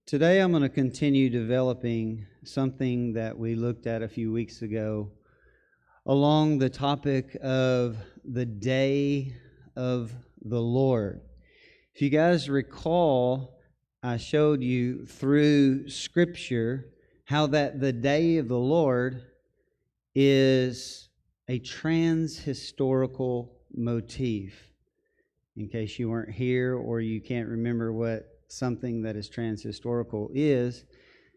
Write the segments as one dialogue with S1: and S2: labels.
S1: Today I'm going to continue developing something that we looked at a few weeks ago along the topic of the day of the Lord. If you guys recall, I showed you through Scripture how that the day of the Lord is a trans-historical motif. In case you weren't here or you can't remember what something that is trans-historical is,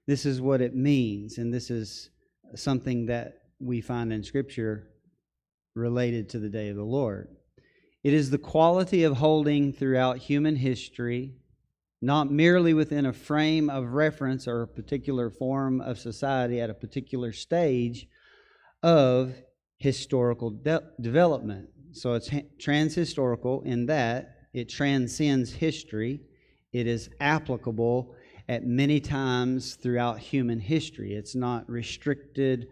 S1: this is what it means, and this is something that we find in Scripture related to the day of the Lord. It is the quality of holding throughout human history, not merely within a frame of reference or a particular form of society at a particular stage of historical development. So it's trans-historical in that it transcends history. It is applicable at many times throughout human history. It's not restricted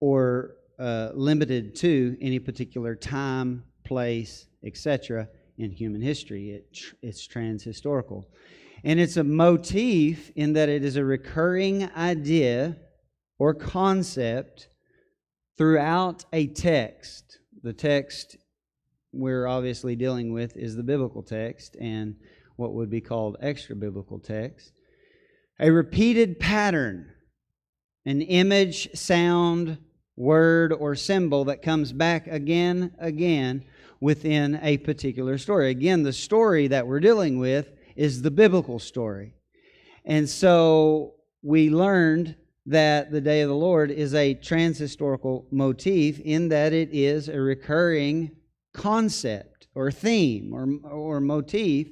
S1: or limited to any particular time, place, etc. in human history. It's trans-historical. And it's a motif in that it is a recurring idea or concept throughout a text. The text we're obviously dealing with is the biblical text and what would be called extra-biblical text. A repeated pattern, an image, sound, word, or symbol that comes back again within a particular story. Again, the story that we're dealing with is the biblical story. And so we learned that the day of the Lord is a trans-historical motif in that it is a recurring concept or theme or motif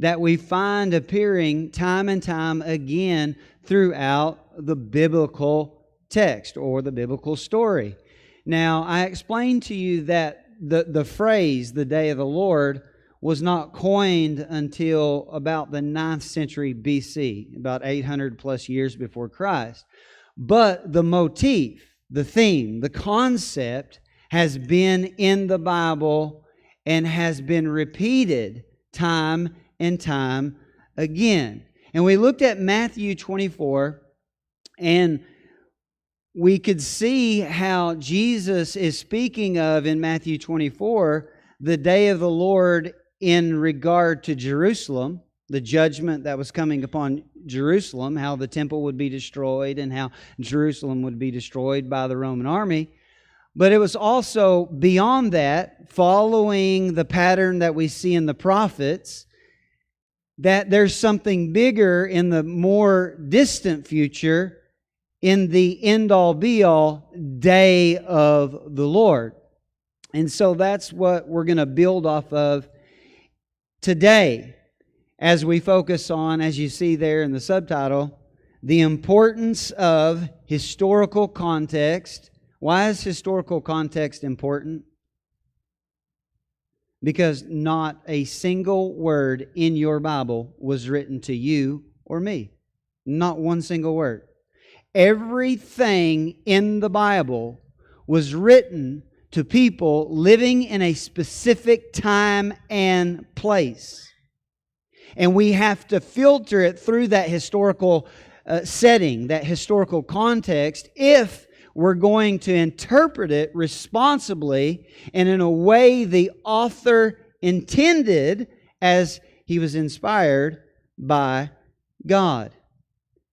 S1: that we find appearing time and time again throughout the biblical text or the biblical story. Now, I explained to you that the phrase, the day of the Lord, was not coined until about the 9th century BC, about 800 plus years before Christ. But the motif, the theme, the concept has been in the Bible and has been repeated time and time again. And we looked at Matthew 24, and we could see how Jesus is speaking of in Matthew 24 the day of the Lord in regard to Jerusalem, the judgment that was coming upon Jerusalem, how the temple would be destroyed and how Jerusalem would be destroyed by the Roman army. But it was also beyond that, following the pattern that we see in the prophets, that there's something bigger in the more distant future, in the end-all be-all day of the Lord. And so that's what we're going to build off of today as we focus on, as you see there in the subtitle, the importance of historical context. Why is historical context important? Because not a single word in your Bible was written to you or me. Not one single word. Everything in the Bible was written to people living in a specific time and place. And we have to filter it through that historical setting, that historical context, if we're going to interpret it responsibly and in a way the author intended as he was inspired by God.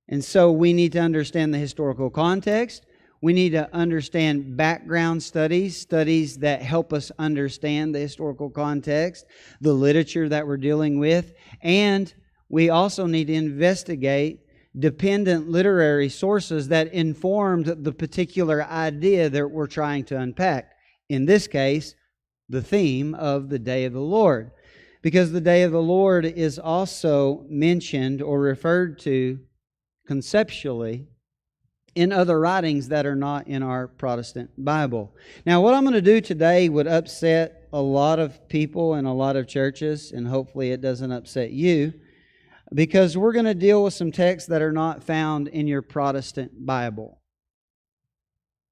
S1: And so we need to understand the historical context. We need to understand background studies that help us understand the historical context, the literature that we're dealing with, and we also need to investigate dependent literary sources that informed the particular idea that we're trying to unpack. In this case, the theme of the day of the Lord. Because the day of the Lord is also mentioned or referred to conceptually in other writings that are not in our Protestant Bible. Now, what I'm going to do today would upset a lot of people in a lot of churches, and hopefully it doesn't upset you, because we're going to deal with some texts that are not found in your Protestant Bible.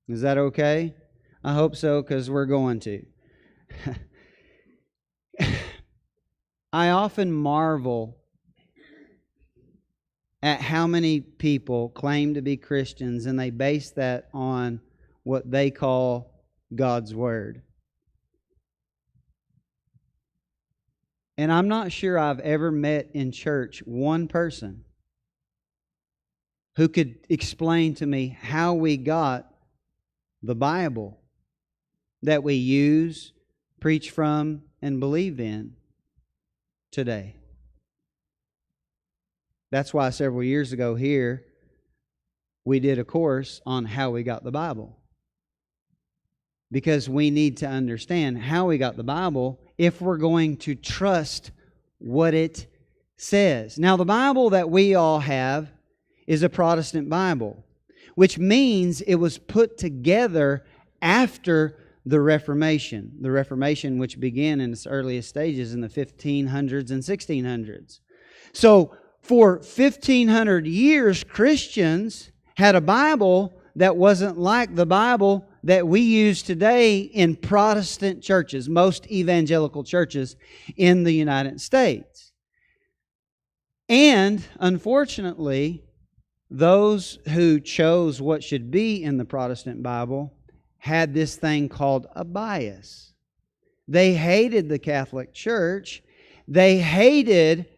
S1: Is that okay? I hope so, because we're going to. I often marvel at how many people claim to be Christians and they base that on what they call God's Word. And I'm not sure I've ever met in church one person who could explain to me how we got the Bible that we use, preach from, and believe in today. That's why several years ago here, we did a course on how we got the Bible. Because we need to understand how we got the Bible if we're going to trust what it says. Now, the Bible that we all have is a Protestant Bible, which means it was put together after the Reformation. The Reformation, which began in its earliest stages in the 1500s and 1600s. So, for 1500 years, Christians had a Bible that wasn't like the Bible that we use today in Protestant churches, most evangelical churches in the United States. And, unfortunately, those who chose what should be in the Protestant Bible had this thing called a bias. They hated the Catholic Church. They hated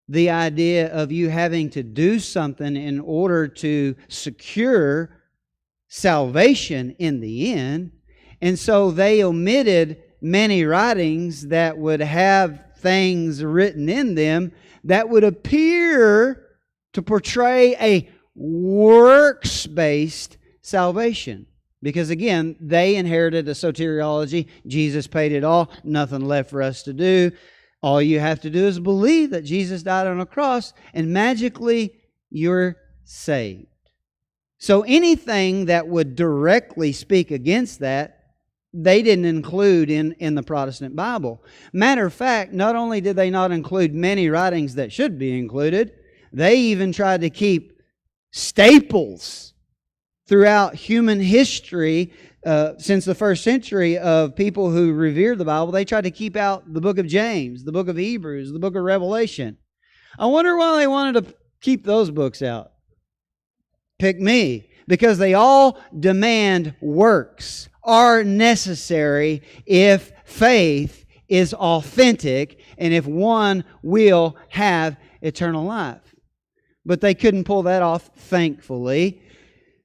S1: the idea of you having to do something in order to secure salvation in the end. And so they omitted many writings that would have things written in them that would appear to portray a works-based salvation. Because again, they inherited a soteriology. Jesus paid it all. Nothing left for us to do. All you have to do is believe that Jesus died on a cross, and magically you're saved. So anything that would directly speak against that, they didn't include in the Protestant Bible. Matter of fact, not only did they not include many writings that should be included, they even tried to keep staples throughout human history since the first century of people who revered the Bible. They tried to keep out the book of James, the book of Hebrews, the book of Revelation. I wonder why they wanted to keep those books out. Pick me. Because they all demand works, are necessary if faith is authentic and if one will have eternal life. But they couldn't pull that off, thankfully.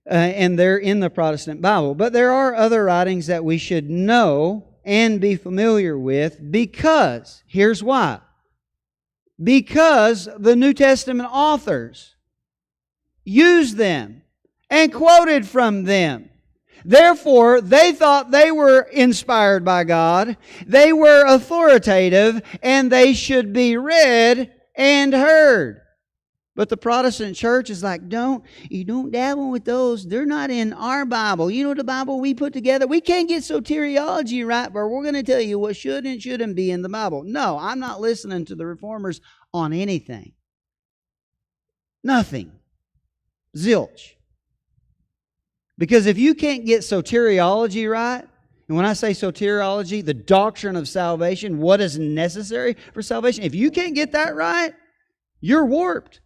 S1: And they're in the Protestant Bible. But there are other writings that we should know and be familiar with because, here's why. Because the New Testament authors used them and quoted from them. Therefore, they thought they were inspired by God, they were authoritative, and they should be read and heard. But the Protestant church is like, you don't dabble with those. They're not in our Bible. You know the Bible we put together? We can't get soteriology right, but we're going to tell you what should and shouldn't be in the Bible. No, I'm not listening to the reformers on anything. Nothing. Zilch. Because if you can't get soteriology right, and when I say soteriology, the doctrine of salvation, what is necessary for salvation, if you can't get that right, you're warped.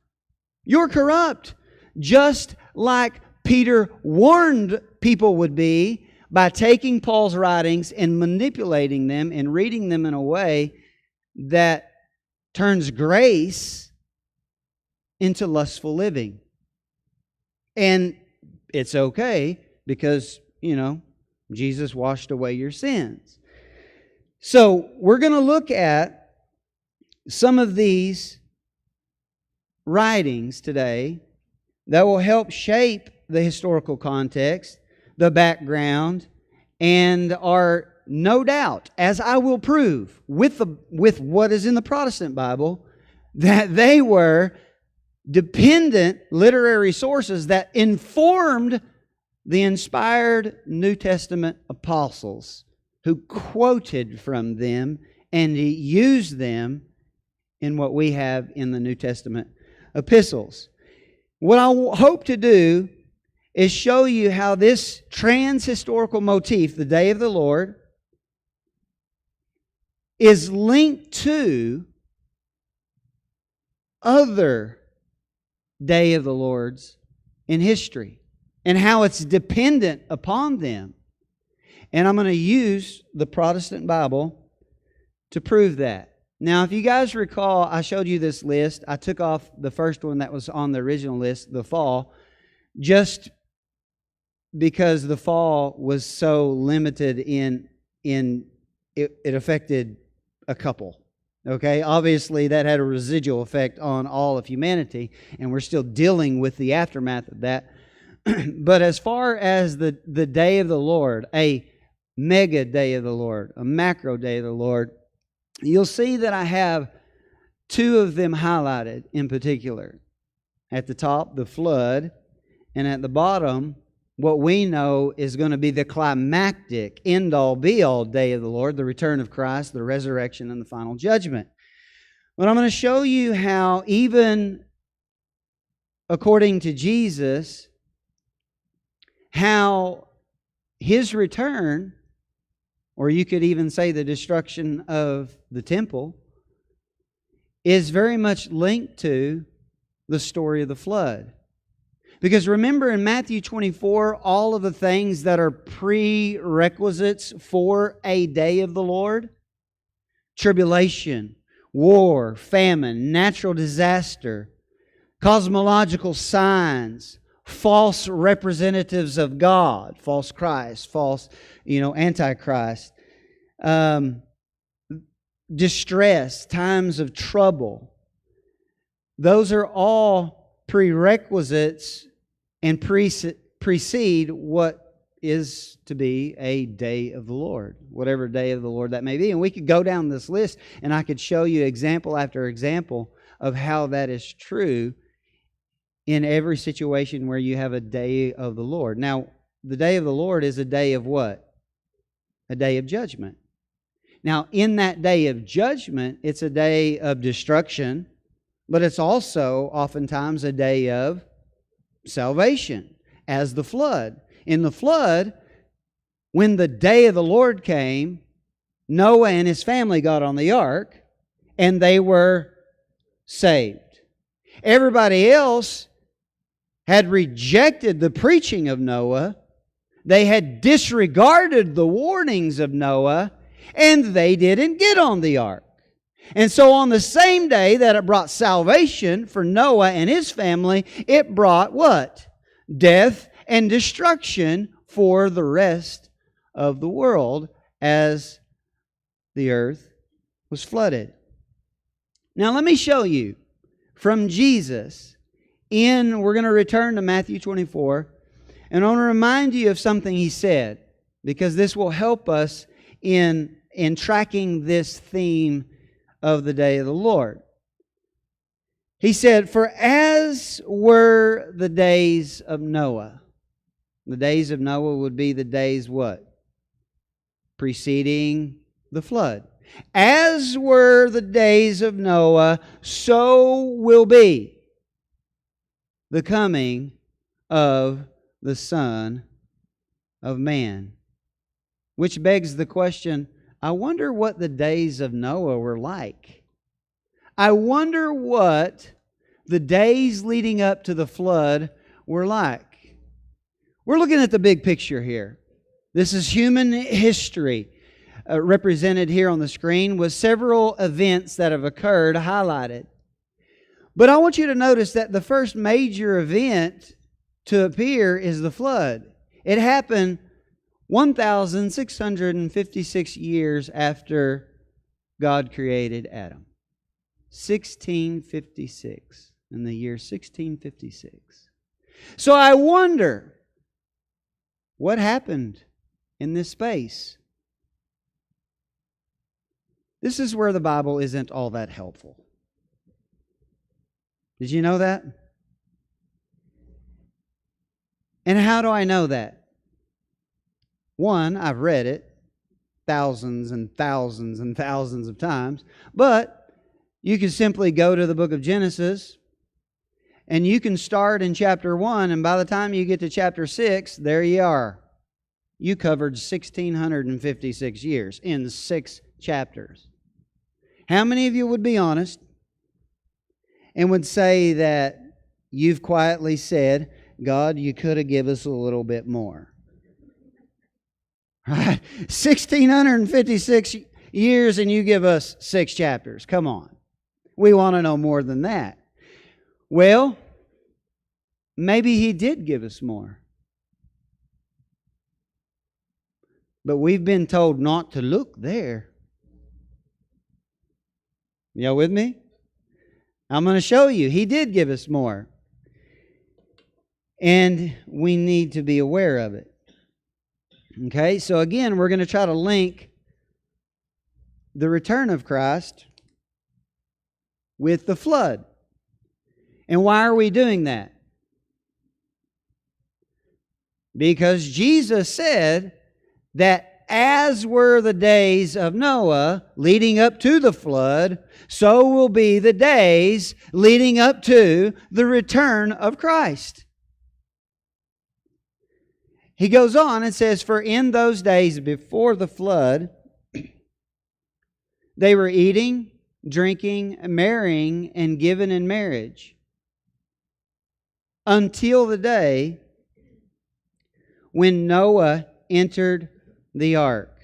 S1: You're corrupt. Just like Peter warned people would be by taking Paul's writings and manipulating them and reading them in a way that turns grace into lustful living. And it's okay because, Jesus washed away your sins. So we're going to look at some of these writings today that will help shape the historical context, the background, and are no doubt, as I will prove with what is in the Protestant Bible, that they were dependent literary sources that informed the inspired New Testament apostles who quoted from them and used them in what we have in the New Testament epistles. What I hope to do is show you how this trans-historical motif, the day of the Lord, is linked to other day of the Lord's in history and how it's dependent upon them. And I'm going to use the Protestant Bible to prove that. Now, if you guys recall, I showed you this list. I took off the first one that was on the original list, the fall, just because the fall was so limited in it affected a couple. Okay, obviously that had a residual effect on all of humanity, and we're still dealing with the aftermath of that. But as far as the day of the Lord, a mega day of the Lord, a macro day of the Lord, you'll see that I have two of them highlighted in particular. At the top, the flood, and at the bottom, what we know is going to be the climactic, end-all, be-all day of the Lord, the return of Christ, the resurrection, and the final judgment. But I'm going to show you how even according to Jesus, how His return, or you could even say the destruction of the temple, is very much linked to the story of the flood. Because remember in Matthew 24, all of the things that are prerequisites for a day of the Lord? Tribulation, war, famine, natural disaster, cosmological signs, false representatives of God, false Christ, false, Antichrist, distress, times of trouble. Those are all prerequisites and precede what is to be a day of the Lord, whatever day of the Lord that may be. And we could go down this list and I could show you example after example of how that is true in every situation where you have a day of the Lord. Now, the day of the Lord is a day of what? A day of judgment. Now, in that day of judgment, it's a day of destruction, but it's also oftentimes a day of salvation, as the flood. In the flood, when the day of the Lord came, Noah and his family got on the ark, and they were saved. Everybody else had rejected the preaching of Noah. They had disregarded the warnings of Noah, and they didn't get on the ark. And so on the same day that it brought salvation for Noah and his family, it brought what? Death and destruction for the rest of the world as the earth was flooded. Now let me show you from Jesus we're going to return to Matthew 24, and I want to remind you of something He said, because this will help us in tracking this theme of the day of the Lord. He said, "For as were the days of Noah." The days of Noah would be the days what? Preceding the flood. "As were the days of Noah, so will be the coming of the Son of Man." Which begs the question, I wonder what the days of Noah were like. I wonder what the days leading up to the flood were like. We're looking at the big picture here. This is human history represented here on the screen with several events that have occurred highlighted. But I want you to notice that the first major event to appear is the flood. It happened 1,656 years after God created Adam. 1656. In the year 1656. So I wonder what happened in this space. This is where the Bible isn't all that helpful. Did you know that? And how do I know that? One, I've read it thousands and thousands and thousands of times, but you can simply go to the book of Genesis and you can start in chapter 1, and by the time you get to chapter 6, there you are. You covered 1,656 years in 6 chapters. How many of you would be honest and would say that you've quietly said, God, you could have given us a little bit more. Right? 1,656 years and you give us 6 chapters. Come on. We want to know more than that. Well, maybe He did give us more. But we've been told not to look there. Y'all with me? I'm going to show you. He did give us more. And we need to be aware of it. Okay, so again, we're going to try to link the return of Christ with the flood. And why are we doing that? Because Jesus said that as were the days of Noah leading up to the flood, so will be the days leading up to the return of Christ. He goes on and says, for in those days before the flood, they were eating, drinking, marrying, and given in marriage until the day when Noah entered the ark.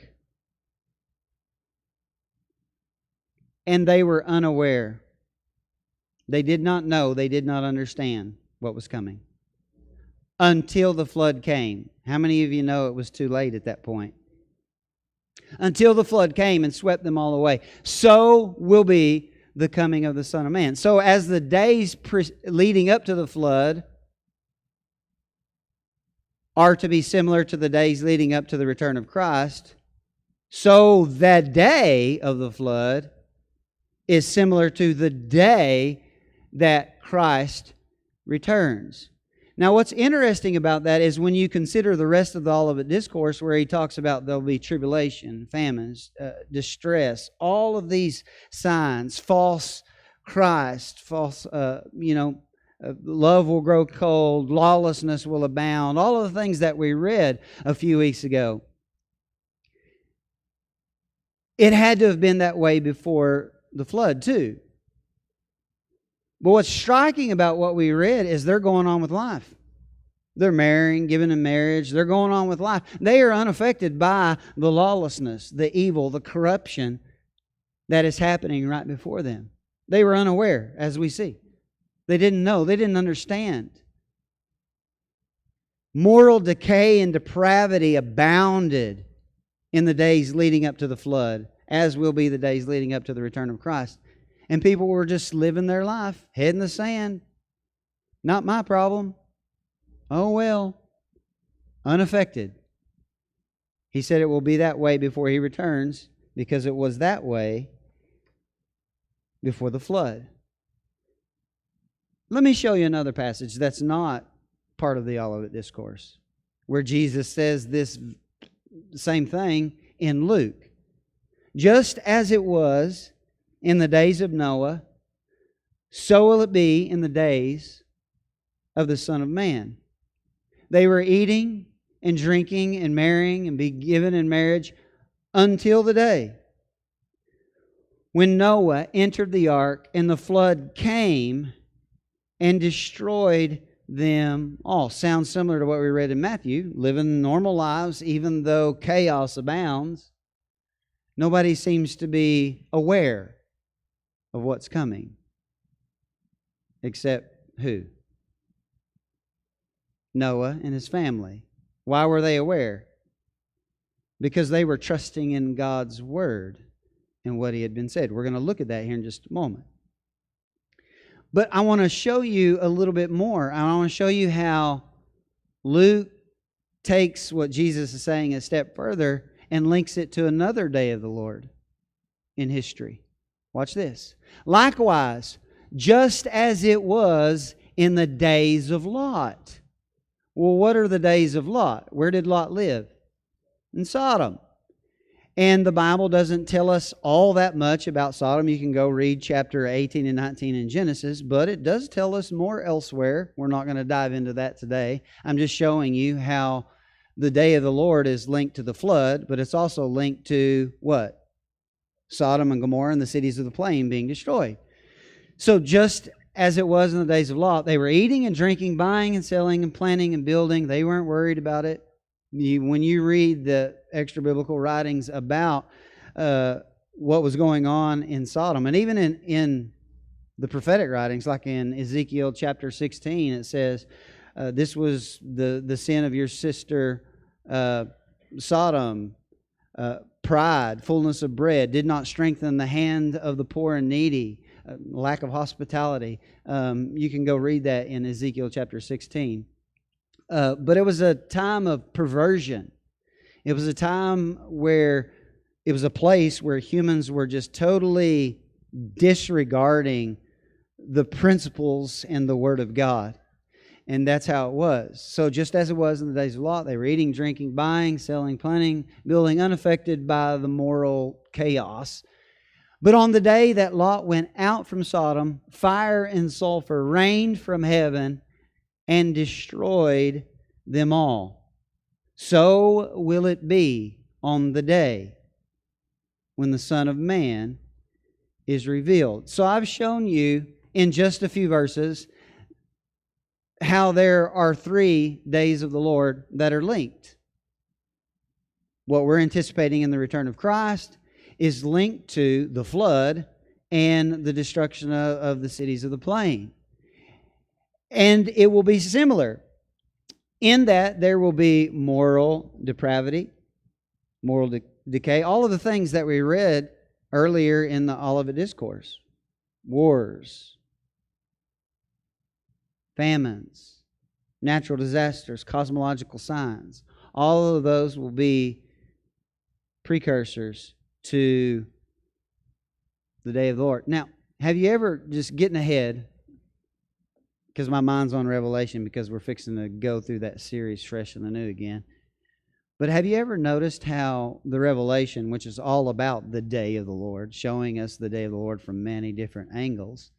S1: And they were unaware. They did not know, they did not understand what was coming. Until the flood came. How many of you know it was too late at that point? Until the flood came and swept them all away. So will be the coming of the Son of Man. So as the days leading up to the flood are to be similar to the days leading up to the return of Christ, so the day of the flood is similar to the day that Christ returns. Now, what's interesting about that is when you consider the rest of the Olivet Discourse, where he talks about there'll be tribulation, famines, distress, all of these signs, false Christ, false, love will grow cold, lawlessness will abound, all of the things that we read a few weeks ago. It had to have been that way before the flood, too. But what's striking about what we read is they're going on with life. They're marrying, giving in marriage. They're going on with life. They are unaffected by the lawlessness, the evil, the corruption that is happening right before them. They were unaware, as we see. They didn't know. They didn't understand. Moral decay and depravity abounded in the days leading up to the flood, as will be the days leading up to the return of Christ. And people were just living their life, head in the sand. Not my problem. Oh well. Unaffected. He said it will be that way before He returns, because it was that way before the flood. Let me show you another passage that's not part of the Olivet Discourse, where Jesus says this same thing in Luke. Just as it was in the days of Noah, so will it be in the days of the Son of Man. They were eating and drinking and marrying and be given in marriage until the day when Noah entered the ark and the flood came and destroyed them all. Sounds similar to what we read in Matthew, living normal lives even though chaos abounds. Nobody seems to be aware of what's coming. Except who? Noah and his family. Why were they aware? Because they were trusting in God's Word and what He had been said. We're going to look at that here in just a moment. But I want to show you a little bit more. I want to show you how Luke takes what Jesus is saying a step further and links it to another day of the Lord in history. Watch this. Likewise, just as it was in the days of Lot. Well, what are the days of Lot? Where did Lot live? In Sodom. And the Bible doesn't tell us all that much about Sodom. You can go read chapter 18 and 19 in Genesis, but it does tell us more elsewhere. We're not going to dive into that today. I'm just showing you how the day of the Lord is linked to the flood, but it's also linked to what? Sodom and Gomorrah and the cities of the plain being destroyed. So just as it was in the days of Lot. They were eating and drinking, buying and selling and planting and building. They weren't worried about it. When you read the extra biblical writings about what was going on in Sodom, and even in the prophetic writings, like in Ezekiel chapter 16, it says, this was the sin of your sister Sodom, pride, fullness of bread, did not strengthen the hand of the poor and needy, lack of hospitality. You can go read that in Ezekiel chapter 16. But it was a time of perversion. It was a time where it was a place where humans were just totally disregarding the principles and the Word of God. And that's how it was. So just as it was in the days of Lot, they were eating, drinking, buying, selling, planting, building, unaffected by the moral chaos. But on the day that Lot went out from Sodom, fire and sulfur rained from heaven and destroyed them all. So will it be on the day when the Son of Man is revealed. So I've shown you in just a few verses how there are 3 days of the Lord that are linked. What we're anticipating in the return of Christ is linked to the flood and the destruction of the cities of the plain. And it will be similar in that there will be moral depravity, moral decay, all of the things that we read earlier in the Olivet Discourse. Wars, famines, natural disasters, cosmological signs. All of those will be precursors to the day of the Lord. Now, have you ever, just getting ahead, because my mind's on Revelation because we're fixing to go through that series fresh and anew again. But have you ever noticed how the Revelation, which is all about the day of the Lord, showing us the day of the Lord from many different angles,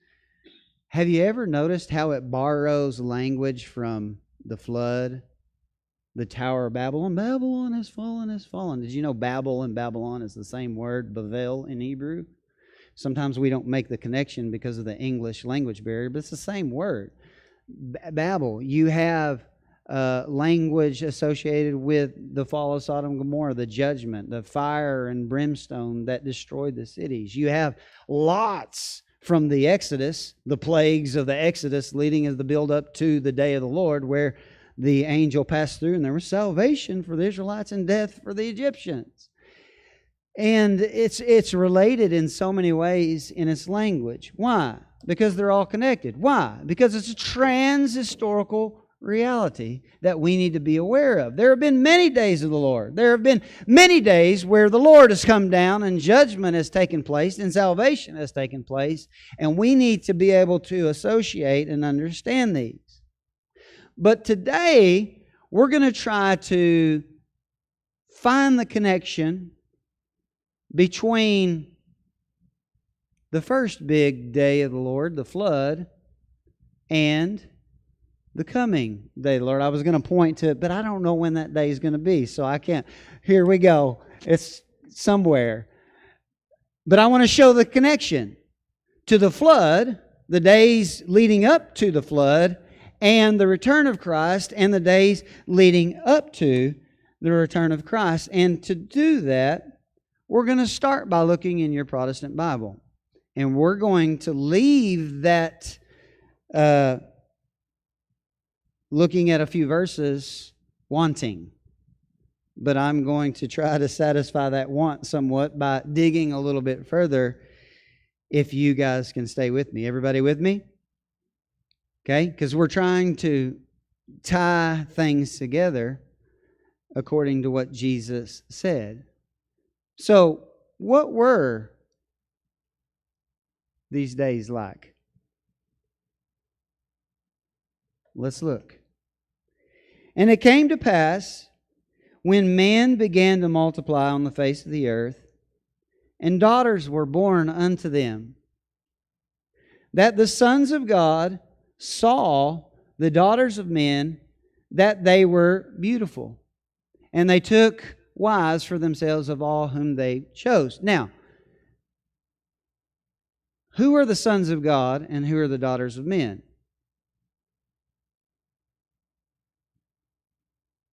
S1: have you ever noticed how it borrows language from the flood, the Tower of Babylon? Babylon has fallen, has fallen. Did you know Babel and Babylon is the same word, Bavel in Hebrew? Sometimes we don't make the connection because of the English language barrier, but it's the same word. Babel. You have language associated with the fall of Sodom and Gomorrah, the judgment, the fire and brimstone that destroyed the cities. You have lots from the Exodus, the plagues of the Exodus leading as the build up to the day of the Lord, where the angel passed through and there was salvation for the Israelites and death for the Egyptians. And it's related in so many ways in its language. Why? Because they're all connected. Why? Because it's a trans-historical reality that we need to be aware of. There have been many days of the Lord. There have been many days where the Lord has come down and judgment has taken place and salvation has taken place. And we need to be able to associate and understand these. But today, we're going to try to find the connection between the first big day of the Lord, the flood, and the coming day of the Lord. I was going to point to it, but I don't know when that day is going to be, so I can't. Here we go. It's somewhere. But I want to show the connection to the flood, the days leading up to the flood, and the return of Christ, and the days leading up to the return of Christ. And to do that, we're going to start by looking in your Protestant Bible. And we're going to leave that looking at a few verses wanting. But I'm going to try to satisfy that want somewhat by digging a little bit further, if you guys can stay with me. Everybody with me? Okay? Because we're trying to tie things together according to what Jesus said. So, what were these days like? Let's look. And it came to pass, when men began to multiply on the face of the earth, and daughters were born unto them, that the sons of God saw the daughters of men, that they were beautiful, and they took wives for themselves of all whom they chose. Now, Who are the sons of God and who are the daughters of men?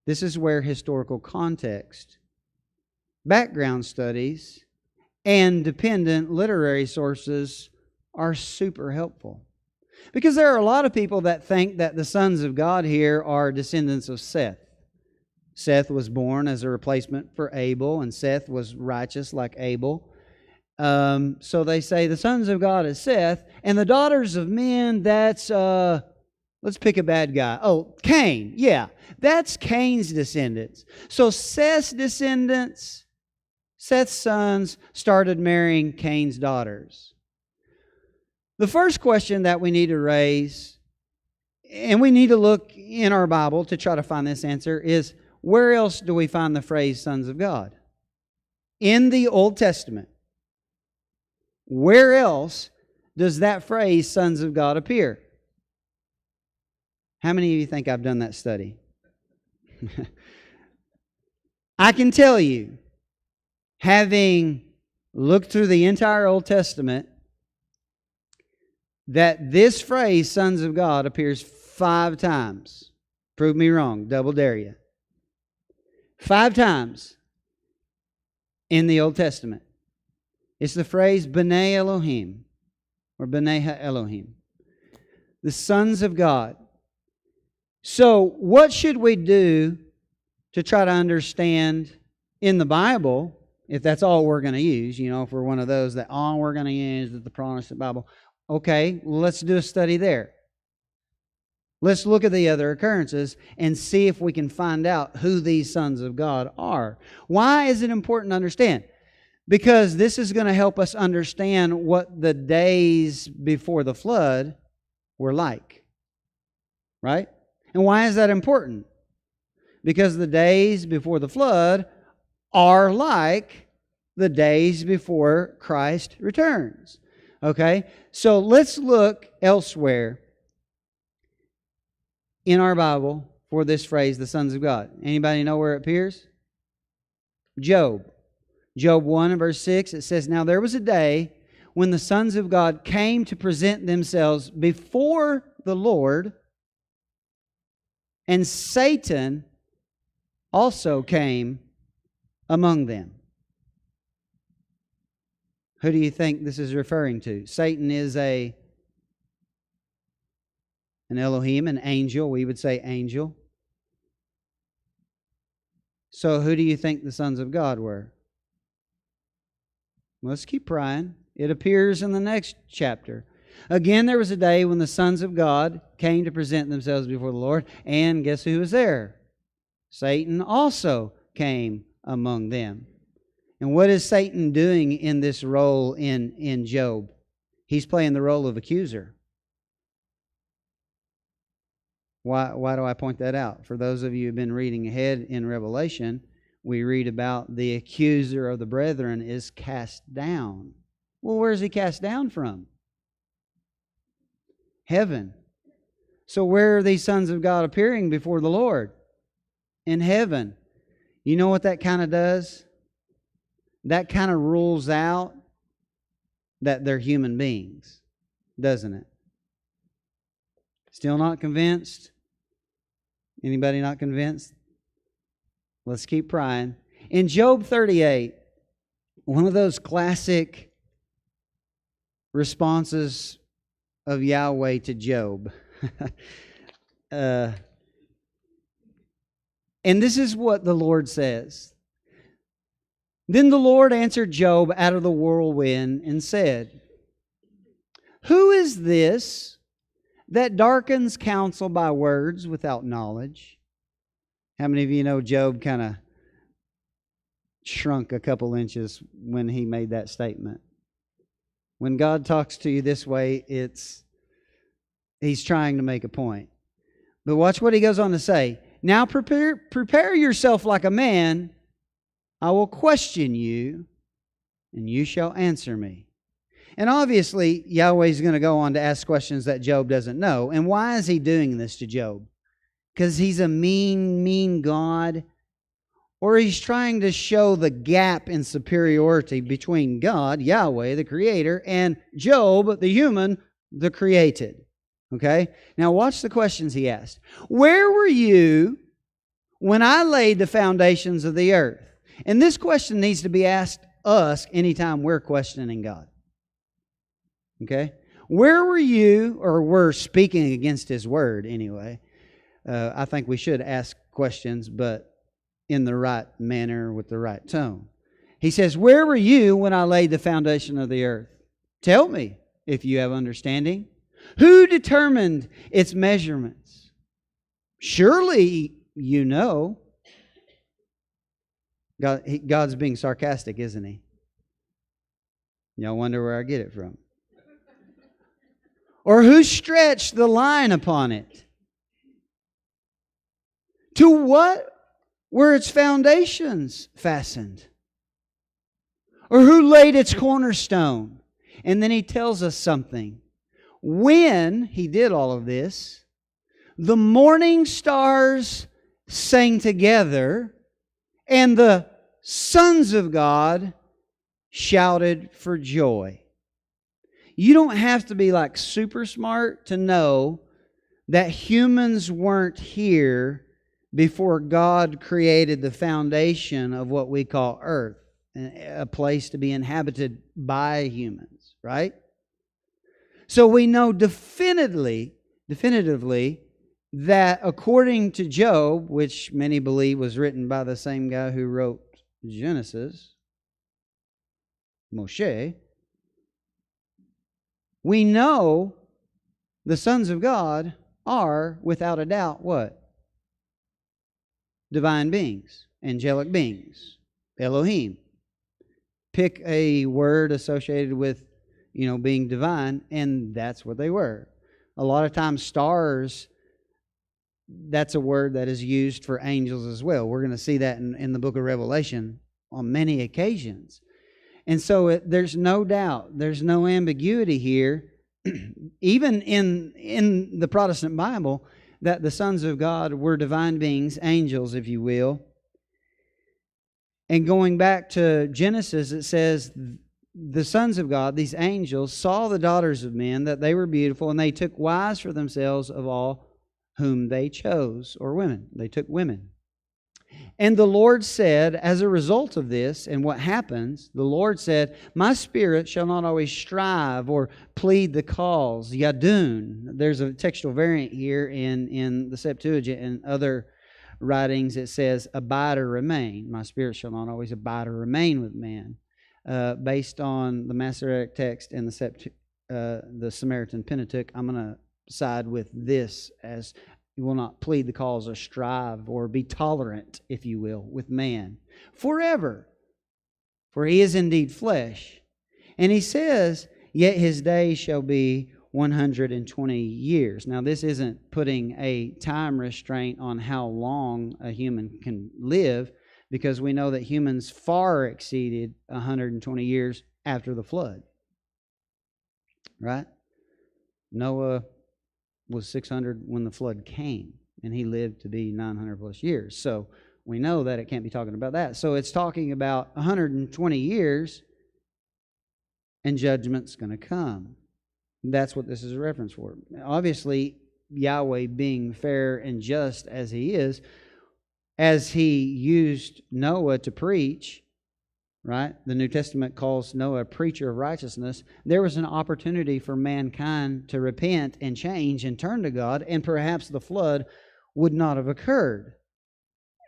S1: This is where historical context, background studies, and dependent literary sources are super helpful. Because there are a lot of people that think that the sons of God here are descendants of Seth. Seth was born as a replacement for Abel, and Seth was righteous like Abel. So they say the sons of God is Seth, and the daughters of men, that's, let's pick a bad guy. Oh, Cain. Yeah, that's Cain's descendants. So Seth's descendants, Seth's sons, started marrying Cain's daughters. The first question that we need to raise, and we need to look in our Bible to try to find this answer, is where else do we find the phrase sons of God? In the Old Testament. Where else does that phrase sons of God appear? How many of you think I've done that study? I can tell you, having looked through the entire Old Testament, that this phrase, sons of God, appears 5 times. Prove me wrong. Double dare you. 5 times in the Old Testament. It's the phrase B'nai Elohim or B'nai HaElohim. The sons of God. So what should we do to try to understand in the Bible, if that's all we're going to use, if we're one of those that all we're going to use is the Protestant Bible. Okay, let's do a study there. Let's look at the other occurrences and see if we can find out who these sons of God are. Why is it important to understand? Because this is going to help us understand what the days before the flood were like. Right? And why is that important? Because the days before the flood are like the days before Christ returns. Okay? So let's look elsewhere in our Bible for this phrase, the sons of God. Anybody know where it appears? Job. Job 1 and verse 6, it says, "Now there was a day when the sons of God came to present themselves before the Lord, and Satan also came among them." Who do you think this is referring to? Satan is an Elohim, an angel. We would say angel. So who do you think the sons of God were? Let's keep prying. It appears in the next chapter. Again, there was a day when the sons of God came to present themselves before the Lord, and guess who was there? Satan also came among them. And what is Satan doing in this role in Job? He's playing the role of accuser. Why do I point that out? For those of you who have been reading ahead in Revelation, we read about the accuser of the brethren is cast down. Well, where is he cast down from? Heaven. So where are these sons of God appearing before the Lord? In heaven. You know what that kind of does? That kind of rules out that they're human beings, doesn't it? Still not convinced? Anybody not convinced? Let's keep prying. In Job 38, one of those classic responses of Yahweh to Job. And this is what the Lord says. "Then the Lord answered Job out of the whirlwind and said, 'Who is this that darkens counsel by words without knowledge?'" How many of you know Job kind of shrunk a couple inches when he made that statement? When God talks to you this way, He's trying to make a point. But watch what he goes on to say. "Now prepare yourself like a man. I will question you, and you shall answer me." And obviously, Yahweh is going to go on to ask questions that Job doesn't know. And why is he doing this to Job? Because he's a mean God? or he's trying to show the gap in superiority between God, Yahweh, the Creator, and Job, the human, the created. Okay? Now watch the questions he asked. Where were you when I laid the foundations of the earth? And this question needs to be asked us anytime we're questioning God. Okay? Where were you, or we're speaking against His Word anyway. I think we should ask questions, but in the right manner with the right tone. He says, where were you when I laid the foundation of the earth? Tell me if you have understanding. Who determined its measurements? Surely you know. God's being sarcastic, isn't He? Y'all wonder where I get it from. Or who stretched the line upon it? To what were its foundations fastened? Or who laid its cornerstone? And then he tells us something. When he did all of this, the morning stars sang together, and the sons of God shouted for joy. You don't have to be like super smart to know that humans weren't here before God created the foundation of what we call earth, a place to be inhabited by humans, right? So we know definitively that according to Job, which many believe was written by the same guy who wrote Genesis, Moshe, we know the sons of God are, without a doubt, what? Divine beings, angelic beings, Elohim. Pick a word associated with, being divine, and that's what they were. A lot of times stars, that's a word that is used for angels as well. We're going to see that in the book of Revelation on many occasions. And so there's no doubt, there's no ambiguity here, even in the Protestant Bible, that the sons of God were divine beings, angels, if you will. And going back to Genesis, it says, the sons of God, these angels, saw the daughters of men, that they were beautiful, and they took wives for themselves of all whom they chose, or women. They took women. And the Lord said, as a result of this, and what happens, the Lord said, my spirit shall not always strive or plead the cause. Yadun. There's a textual variant here in the Septuagint and other writings. It says, abide or remain. My spirit shall not always abide or remain with man. Based on the Masoretic text and the Samaritan Pentateuch, I'm going to side with this as you will not plead the cause or strive or be tolerant, if you will, with man forever. For he is indeed flesh. And he says, yet his days shall be 120 years. Now, this isn't putting a time restraint on how long a human can live, because we know that humans far exceeded 120 years after the flood. Right? Noah was 600 when the flood came, and he lived to be 900 plus years. So we know that it can't be talking about that. So it's talking about 120 years, and judgment's going to come. That's what this is a reference for. Obviously, Yahweh being fair and just as He is, as He used Noah to preach, right? The New Testament calls Noah a preacher of righteousness. There was an opportunity for mankind to repent and change and turn to God, and perhaps the flood would not have occurred.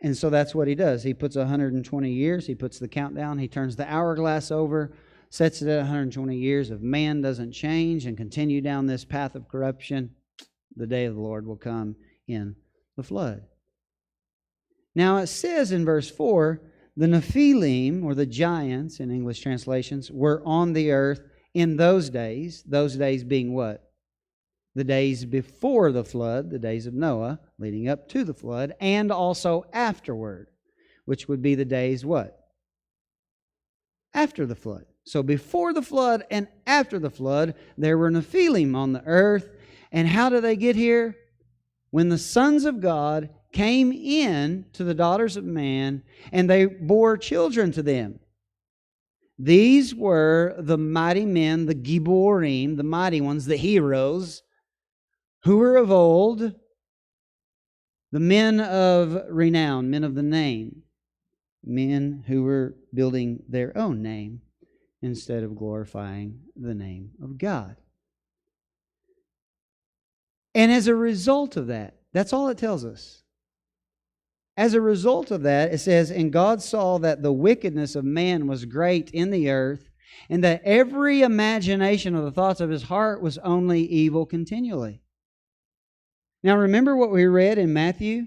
S1: And so that's what He does. He puts 120 years, He puts the countdown, He turns the hourglass over, sets it at 120 years. If man doesn't change and continue down this path of corruption, the day of the Lord will come in the flood. Now it says in verse 4, the Nephilim, or the giants in English translations, were on the earth in those days being what? The days before the flood, the days of Noah, leading up to the flood, and also afterward, which would be the days what? After the flood. So before the flood and after the flood, there were Nephilim on the earth. And how do they get here? When the sons of God came in to the daughters of man, and they bore children to them. These were the mighty men, the Giborim, the mighty ones, the heroes, who were of old, the men of renown, men of the name, men who were building their own name instead of glorifying the name of God. And as a result of that, that's all it tells us. As a result of that, it says, and God saw that the wickedness of man was great in the earth, and that every imagination of the thoughts of his heart was only evil continually. Now remember what we read in Matthew?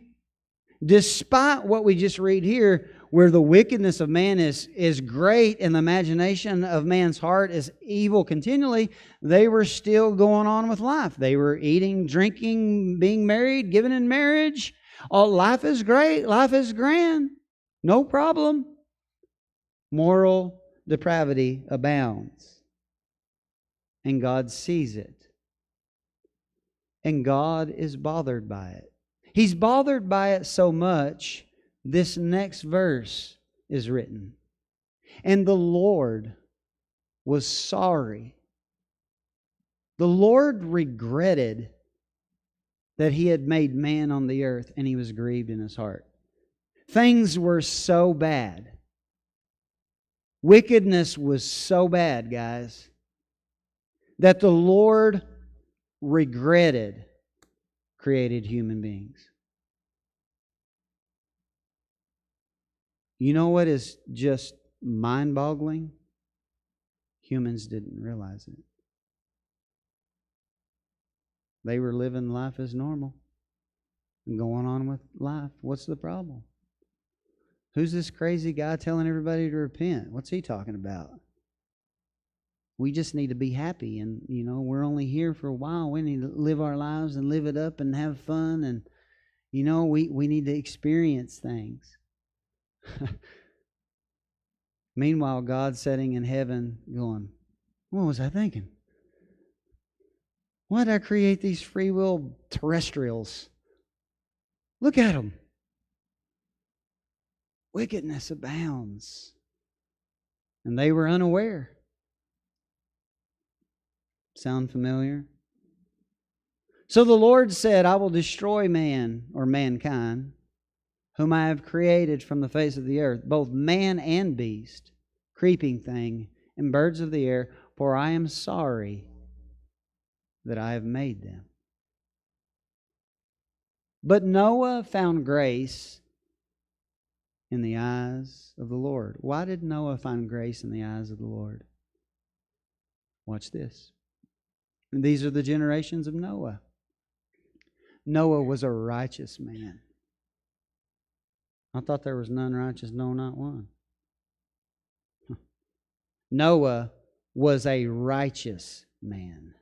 S1: Despite what we just read here, where the wickedness of man is great and the imagination of man's heart is evil continually, they were still going on with life. They were eating, drinking, being married, given in marriage. Oh, life is great. Life is grand. No problem. Moral depravity abounds. And God sees it. And God is bothered by it. He's bothered by it so much, this next verse is written. And the Lord was sorry. The Lord regretted that He had made man on the earth, and He was grieved in His heart. Things were so bad. Wickedness was so bad, guys, that the Lord regretted created human beings. You know what is just mind-boggling? Humans didn't realize it. They were living life as normal and going on with life. What's the problem? Who's this crazy guy telling everybody to repent? What's he talking about? We just need to be happy, and we're only here for a while. We need to live our lives and live it up and have fun, and we need to experience things. Meanwhile, God's sitting in heaven going, what was I thinking? Why did I create these free will terrestrials? Look at them. Wickedness abounds. And they were unaware. Sound familiar? So the Lord said, I will destroy man, or mankind, whom I have created from the face of the earth, both man and beast, creeping thing, and birds of the air, for I am sorry that I have made them. But Noah found grace in the eyes of the Lord. Why did Noah find grace in the eyes of the Lord? Watch this. And these are the generations of Noah. Noah was a righteous man. I thought there was none righteous, no, not one. Noah was a righteous man.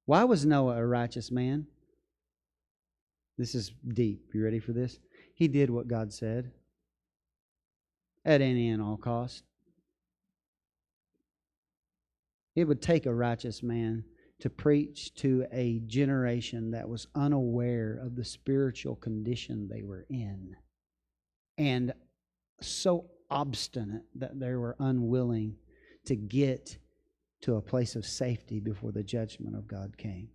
S1: Why was Noah a righteous man? This is deep. You ready for this? He did what God said at any and all cost. It would take a righteous man to preach to a generation that was unaware of the spiritual condition they were in, and so obstinate that they were unwilling to get to a place of safety before the judgment of God came.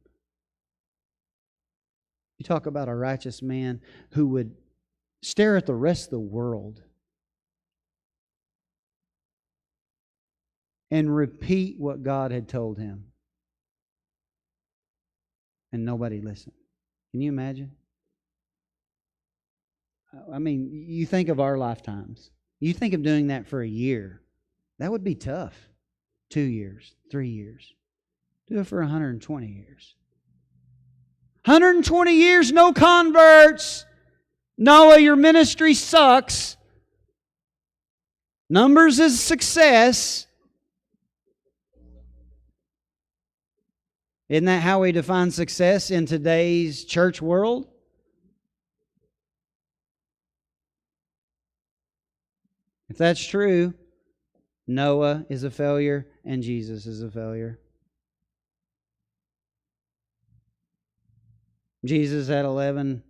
S1: You talk about a righteous man who would stare at the rest of the world and repeat what God had told him, and nobody listened. Can you imagine? I mean, you think of our lifetimes. You think of doing that for a year. That would be tough. 2 years, 3 years. Do it for 120 years. 120 years, no converts. Noah, your ministry sucks. Numbers is success. Isn't that how we define success in today's church world? If that's true, Noah is a failure and Jesus is a failure. Jesus had 11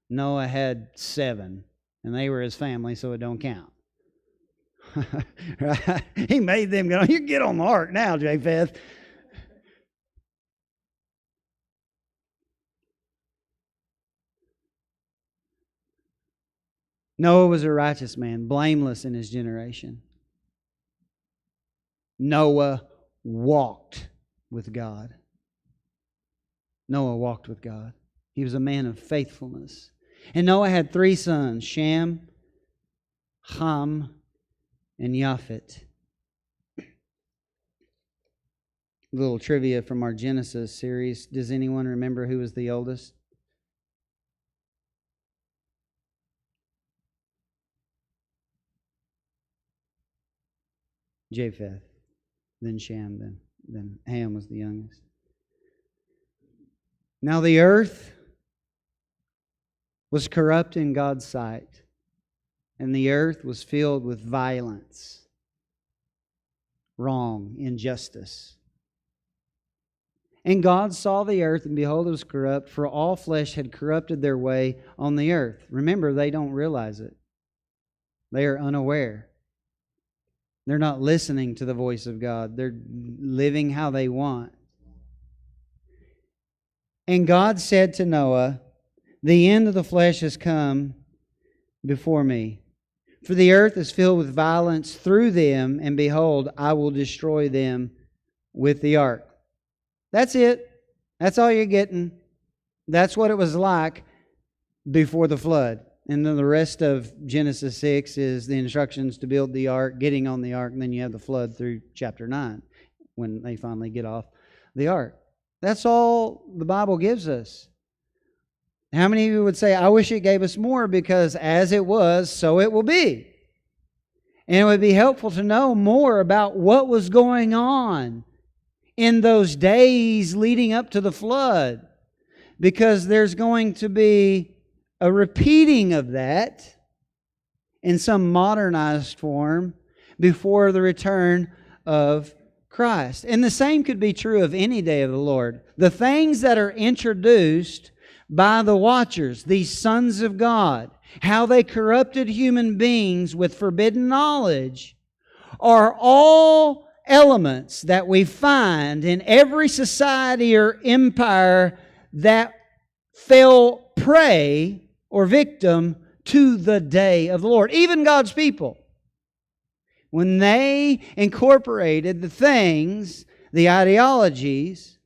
S1: Noah had 7, and they were his family, so it don't count. Right? He made them go, you get on the ark now, Japheth. Noah was a righteous man, blameless in his generation. Noah walked with God. Noah walked with God. He was a man of faithfulness. And Noah had 3 sons, Shem, Ham, and Japheth. A little trivia from our Genesis series. Does anyone remember who was the oldest? Japheth, then Shem, then Ham was the youngest. Now the earth was corrupt in God's sight, and the earth was filled with violence, wrong, injustice. And God saw the earth, and behold, it was corrupt, for all flesh had corrupted their way on the earth. Remember, they don't realize it. They are unaware. They're not listening to the voice of God. They're living how they want. And God said to Noah, the end of the flesh has come before me. For the earth is filled with violence through them, and behold, I will destroy them with the ark. That's it. That's all you're getting. That's what it was like before the flood. And then the rest of Genesis 6 is the instructions to build the ark, getting on the ark, and then you have the flood through chapter 9 when they finally get off the ark. That's all the Bible gives us. How many of you would say, I wish it gave us more, because as it was, so it will be? And it would be helpful to know more about what was going on in those days leading up to the flood, because there's going to be a repeating of that in some modernized form before the return of Christ. And the same could be true of any day of the Lord. The things that are introduced by the watchers, these sons of God, how they corrupted human beings with forbidden knowledge, are all elements that we find in every society or empire that fell prey or victim to the day of the Lord. Even God's people, when they incorporated the things, the ideologies,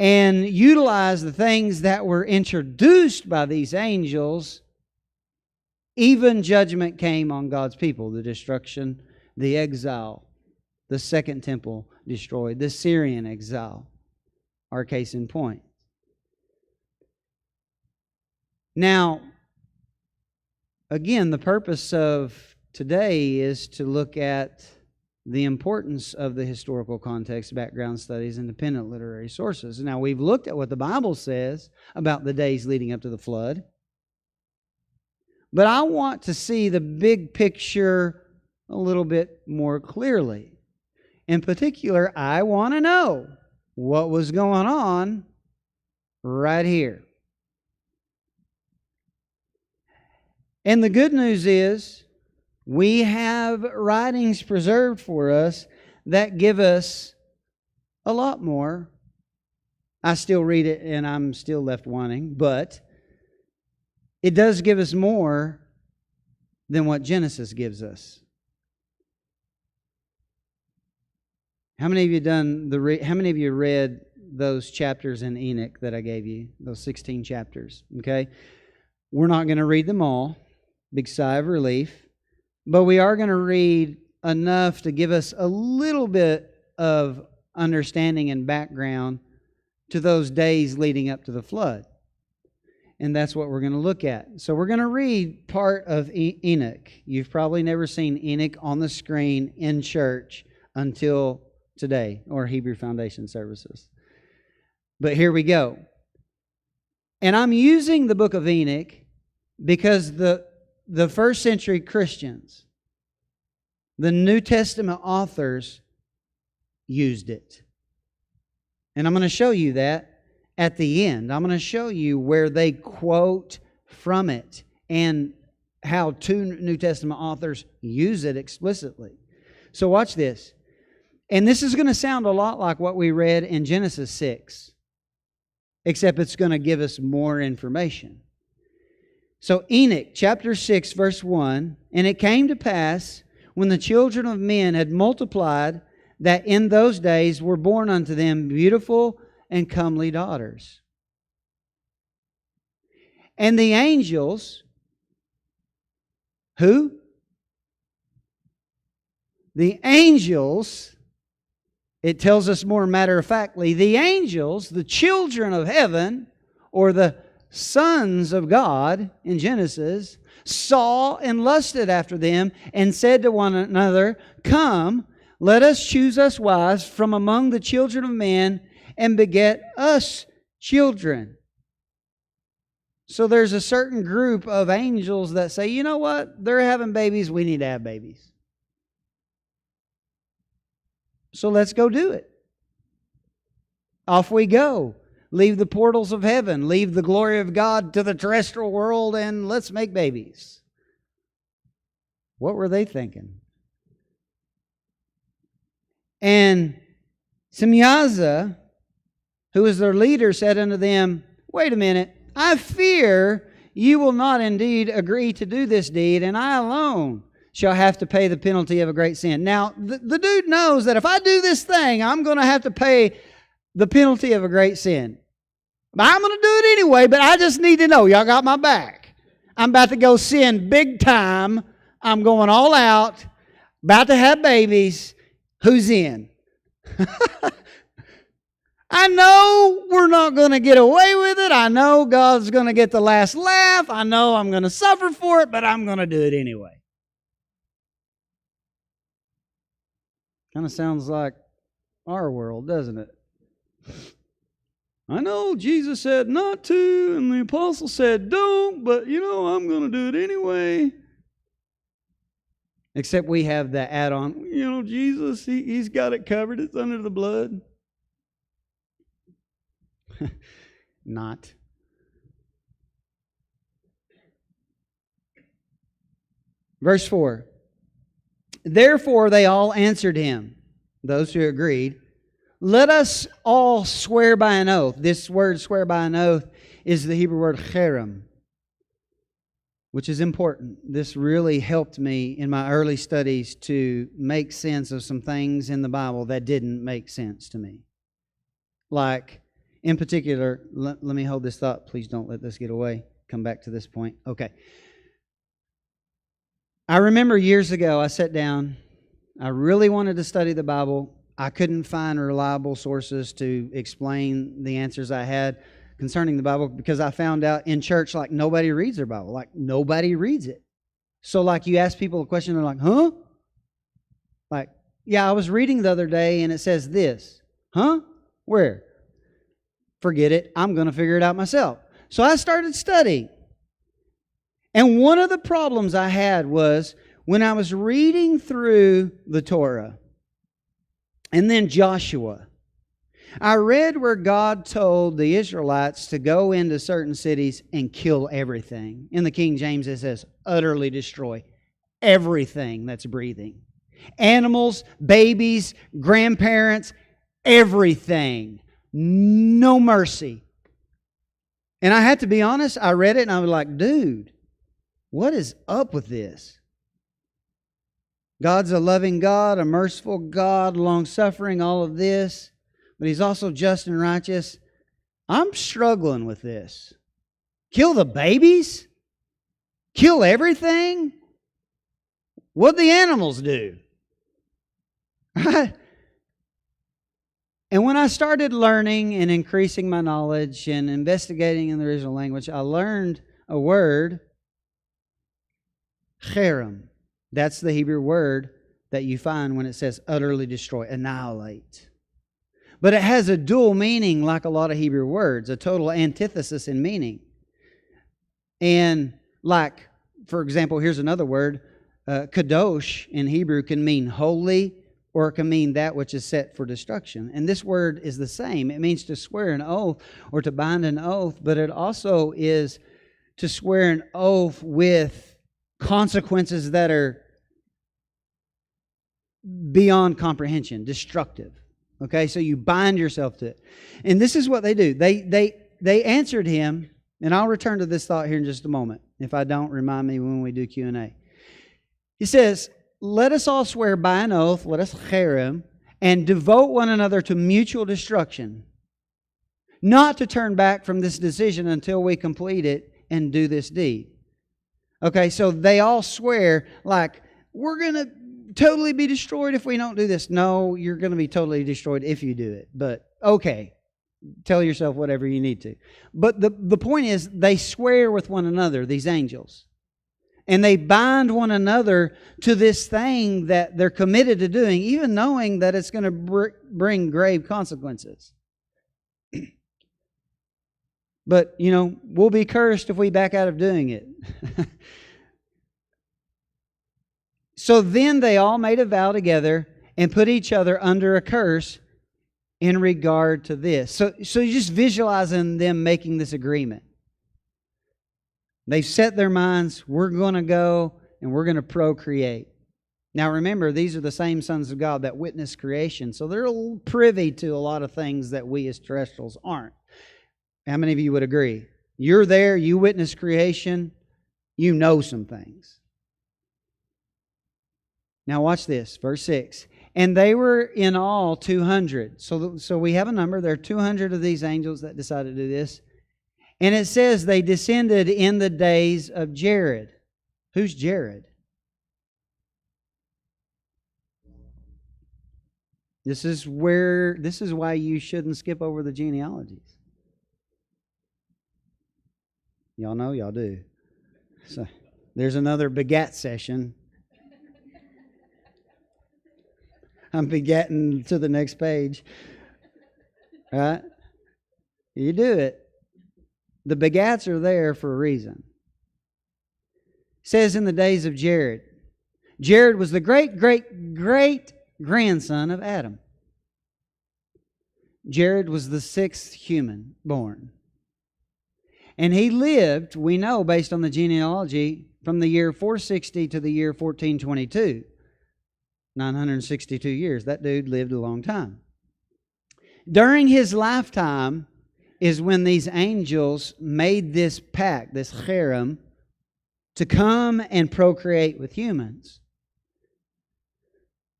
S1: and utilized the things that were introduced by these angels, even judgment came on God's people. The destruction, the exile, the second temple destroyed, the Syrian exile, our case in point. Now, again, the purpose of today is to look at the importance of the historical context, background studies, independent literary sources. Now, we've looked at what the Bible says about the days leading up to the flood, but I want to see the big picture a little bit more clearly. In particular, I want to know what was going on right here. And the good news is we have writings preserved for us that give us a lot more. I still read it and I'm still left wanting, but it does give us more than what Genesis gives us. How many of you how many of you read those chapters in Enoch that I gave you? Those 16 chapters, okay? We're not going to read them all. Big sigh of relief. But we are going to read enough to give us a little bit of understanding and background to those days leading up to the flood. And that's what we're going to look at. So we're going to read part of Enoch. You've probably never seen Enoch on the screen in church until today, or Hebrew Foundation services. But here we go. And I'm using the book of Enoch because the first century Christians, the New Testament authors, used it. And I'm going to show you that at the end. I'm going to show you where they quote from it and how two New Testament authors use it explicitly. So watch this. And this is going to sound a lot like what we read in Genesis 6, except it's going to give us more information. So Enoch, chapter 6, verse 1, and it came to pass, when the children of men had multiplied, that in those days were born unto them beautiful and comely daughters. And the angels, who? The angels, it tells us more matter-of-factly, the angels, the children of heaven, or the sons of God in Genesis, saw and lusted after them, and said to one another, Come, let us choose us wives from among the children of men, and beget us children. So there's a certain group of angels that say, you know what? They're having babies, we need to have babies. So let's go do it. Off we go. Leave the portals of heaven. Leave the glory of God to the terrestrial world, and let's make babies. What were they thinking? And Semyaza, who was their leader, said unto them, Wait a minute, I fear you will not indeed agree to do this deed, and I alone shall have to pay the penalty of a great sin. Now, the dude knows that if I do this thing, I'm going to have to pay the penalty of a great sin. But I'm going to do it anyway, but I just need to know, y'all got my back. I'm about to go sin big time. I'm going all out, about to have babies. Who's in? I know we're not going to get away with it. I know God's going to get the last laugh. I know I'm going to suffer for it, but I'm going to do it anyway. Kind of sounds like our world, doesn't it? I know Jesus said not to, and the apostle said don't, but I'm going to do it anyway. Except we have the add-on, Jesus, he's got it covered. It's under the blood. Not. Verse 4. Therefore they all answered him, those who agreed, Let us all swear by an oath. This word, swear by an oath, is the Hebrew word cherem, which is important. This really helped me in my early studies to make sense of some things in the Bible that didn't make sense to me. Like, in particular, let me hold this thought. Please don't let this get away. Come back to this point. Okay. I remember years ago, I sat down. I really wanted to study the Bible. I couldn't find reliable sources to explain the answers I had concerning the Bible, because I found out in church, like, nobody reads their Bible. Like, nobody reads it. So, like, you ask people a question, they're like, huh? Like, yeah, I was reading the other day and it says this. Huh? Where? Forget it. I'm going to figure it out myself. So I started studying. And one of the problems I had was when I was reading through the Torah and then Joshua, I read where God told the Israelites to go into certain cities and kill everything. In the King James it says, utterly destroy everything that's breathing. Animals, babies, grandparents, everything. No mercy. And I had to be honest, I read it and I was like, dude, what is up with this? God's a loving God, a merciful God, long-suffering, all of this. But He's also just and righteous. I'm struggling with this. Kill the babies? Kill everything? What'd the animals do? Right? And when I started learning and increasing my knowledge and investigating in the original language, I learned a word, cherem. That's the Hebrew word that you find when it says utterly destroy, annihilate. But it has a dual meaning like a lot of Hebrew words, a total antithesis in meaning. And like, for example, here's another word, kadosh in Hebrew can mean holy, or it can mean that which is set for destruction. And this word is the same. It means to swear an oath or to bind an oath, but it also is to swear an oath with consequences that are beyond comprehension, destructive. Okay, so you bind yourself to it. And this is what they do. They answered him, and I'll return to this thought here in just a moment. If I don't, remind me when we do Q&A. He says, let us all swear by an oath, let us cherem, and devote one another to mutual destruction, not to turn back from this decision until we complete it and do this deed. Okay, so they all swear like, we're going to totally be destroyed if we don't do this. No, you're going to be totally destroyed if you do it. But okay, tell yourself whatever you need to. But the point is, they swear with one another, these angels. And they bind one another to this thing that they're committed to doing, even knowing that it's going to bring grave consequences. But, we'll be cursed if we back out of doing it. So then they all made a vow together and put each other under a curse in regard to this. So you just visualizing them making this agreement. They've set their minds, we're going to go and we're going to procreate. Now remember, these are the same sons of God that witnessed creation, so they're privy to a lot of things that we as terrestrials aren't. How many of you would agree? You're there, you witness creation, you know some things. Now watch this, verse 6. And they were in all 200. So we have a number. There are 200 of these angels that decided to do this. And it says they descended in the days of Jared. Who's Jared? This is why you shouldn't skip over the genealogies. Y'all know? Y'all do. So there's another begat session. I'm begetting to the next page. Right? You do it. The begats are there for a reason. It says in the days of Jared. Jared was the great grandson of Adam. Jared was the 6th human born. And he lived, we know based on the genealogy, from the year 460 to the year 1422. 962 years. That dude lived a long time. During his lifetime is when these angels made this pact, this cherem, to come and procreate with humans.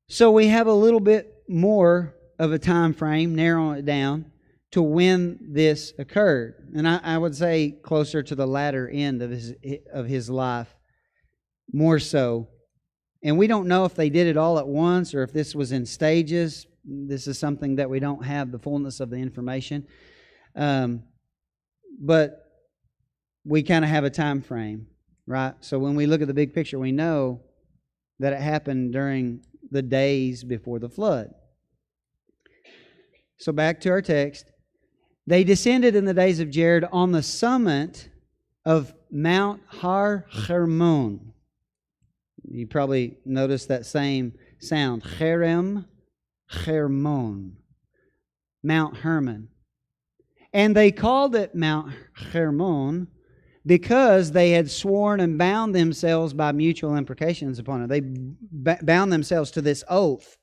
S1: So we have a little bit more of a time frame, narrowing it down to when this occurred. And I would say closer to the latter end of his life, more so. And we don't know if they did it all at once or if this was in stages. This is something that we don't have the fullness of the information. But we kind of have a time frame, right? So when we look at the big picture, we know that it happened during the days before the flood. So back to our text. They descended in the days of Jared on the summit of Mount Har Hermon. You probably noticed that same sound. Cherem, Hermon. Mount Hermon. And they called it Mount Hermon because they had sworn and bound themselves by mutual imprecations upon it. They bound themselves to this oath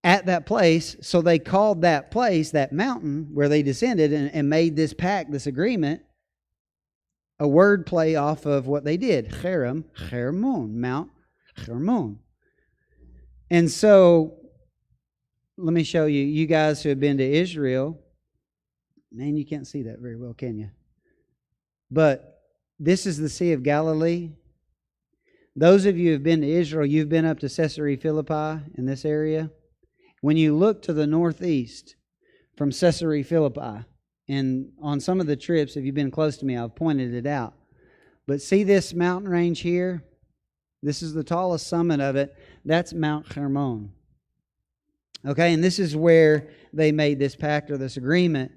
S1: at that place. So they called that place, that mountain where they descended and made this pact, this agreement, a word play off of what they did. Cherem, Hermon, Mount Hermon. And so, let me show you. You guys who have been to Israel, man, you can't see that very well, can you? But this is the Sea of Galilee. Those of you who have been to Israel, you've been up to Caesarea Philippi in this area. When you look to the northeast from Caesarea Philippi, and on some of the trips, if you've been close to me, I've pointed it out. But see this mountain range here? This is the tallest summit of it. That's Mount Hermon. Okay, and this is where they made this pact or this agreement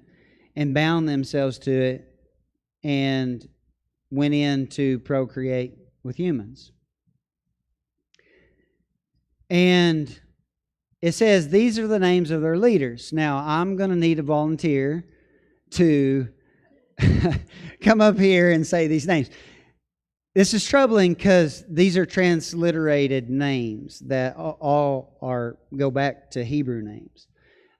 S1: and bound themselves to it and went in to procreate with humans. And it says these are the names of their leaders. Now, I'm going to need a volunteer to come up here and say these names. This is troubling because these are transliterated names that all go back to Hebrew names.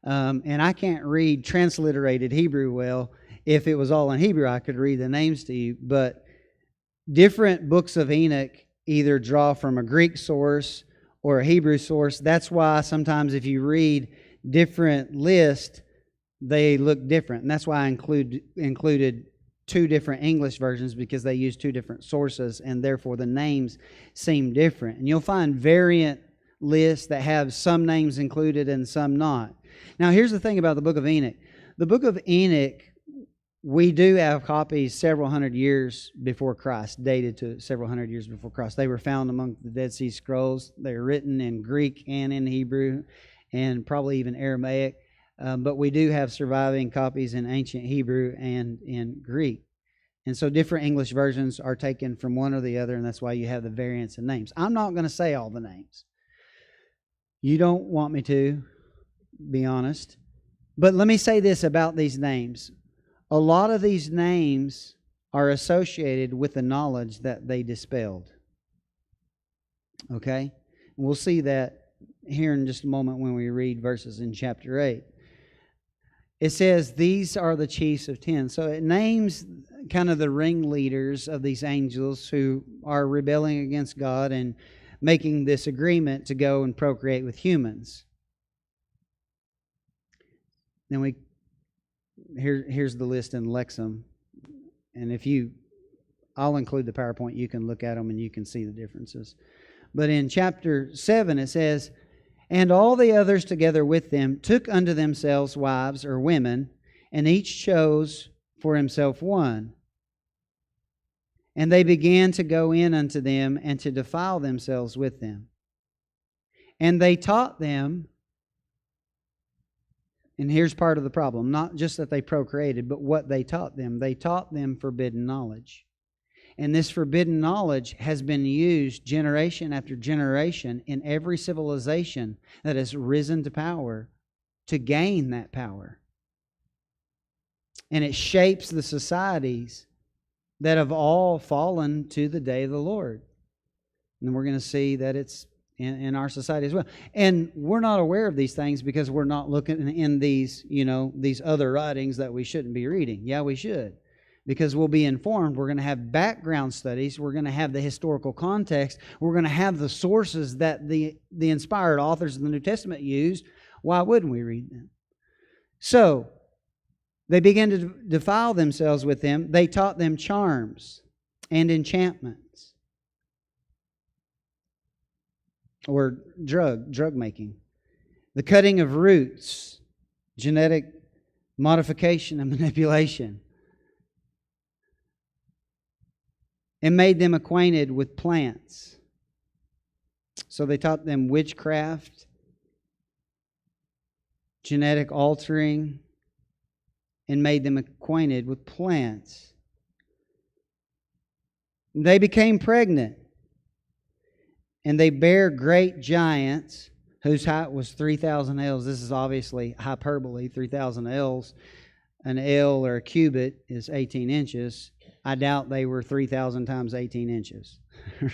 S1: And I can't read transliterated Hebrew well. If it was all in Hebrew, I could read the names to you. But different books of Enoch either draw from a Greek source or a Hebrew source. That's why sometimes if you read different lists, they look different. And that's why I included two different English versions, because they use two different sources and therefore the names seem different. And you'll find variant lists that have some names included and some not. Now here's the thing about the book of Enoch. The book of Enoch, we do have copies several hundred years before Christ, dated to several hundred years before Christ. They were found among the Dead Sea Scrolls. They are written in Greek and in Hebrew and probably even Aramaic. But we do have surviving copies in ancient Hebrew and in Greek. And so different English versions are taken from one or the other, and that's why you have the variants in names. I'm not going to say all the names. You don't want me to, be honest. But let me say this about these names. A lot of these names are associated with the knowledge that they dispelled. Okay? We'll see that here in just a moment when we read verses in chapter 8. It says, these are the chiefs of 10. So it names kind of the ringleaders of these angels who are rebelling against God and making this agreement to go and procreate with humans. Then here's the list in Lexham. And I'll include the PowerPoint. You can look at them and you can see the differences. But in chapter 7 it says, and all the others together with them took unto themselves wives or women, and each chose for himself one. And they began to go in unto them and to defile themselves with them. And they taught them, and here's part of the problem, not just that they procreated, but what they taught them. They taught them forbidden knowledge. And this forbidden knowledge has been used generation after generation in every civilization that has risen to power to gain that power. And it shapes the societies that have all fallen to the day of the Lord. And we're going to see that it's in our society as well. And we're not aware of these things because we're not looking in these other writings that we shouldn't be reading. Yeah, we should. Because we'll be informed. We're going to have background studies. We're going to have the historical context. We're going to have the sources that the inspired authors of the New Testament used. Why wouldn't we read them? So, they began to defile themselves with them. They taught them charms and enchantments. Or drug making. The cutting of roots. Genetic modification and manipulation. And made them acquainted with plants. So they taught them witchcraft, genetic altering, and made them acquainted with plants. They became pregnant, and they bare great giants whose height was 3,000 ells. This is obviously hyperbole, 3,000 ells. An ell or a cubit is 18 inches. I doubt they were 3,000 times 18 inches.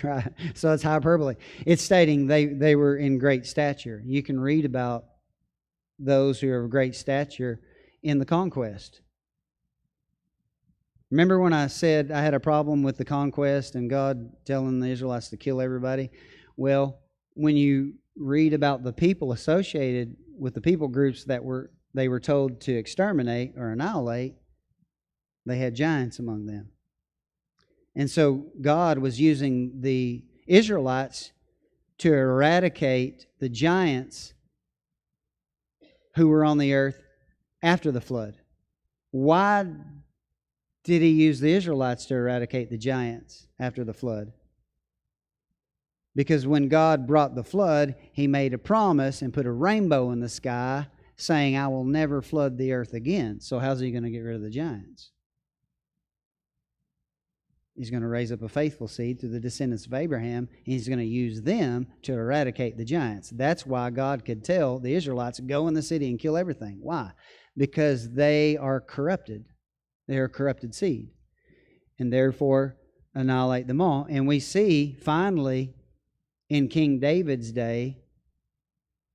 S1: Right? So it's hyperbole. It's stating they were in great stature. You can read about those who are of great stature in the conquest. Remember when I said I had a problem with the conquest and God telling the Israelites to kill everybody? Well, when you read about the people associated with the people groups that they were told to exterminate or annihilate, they had giants among them. And so God was using the Israelites to eradicate the giants who were on the earth after the flood. Why did He use the Israelites to eradicate the giants after the flood? Because when God brought the flood, He made a promise and put a rainbow in the sky saying, I will never flood the earth again. So how's He going to get rid of the giants? He's going to raise up a faithful seed through the descendants of Abraham, and He's going to use them to eradicate the giants. That's why God could tell the Israelites, go in the city and kill everything. Why? Because they are corrupted. They are corrupted seed, and therefore annihilate them all. And we see, finally, in King David's day,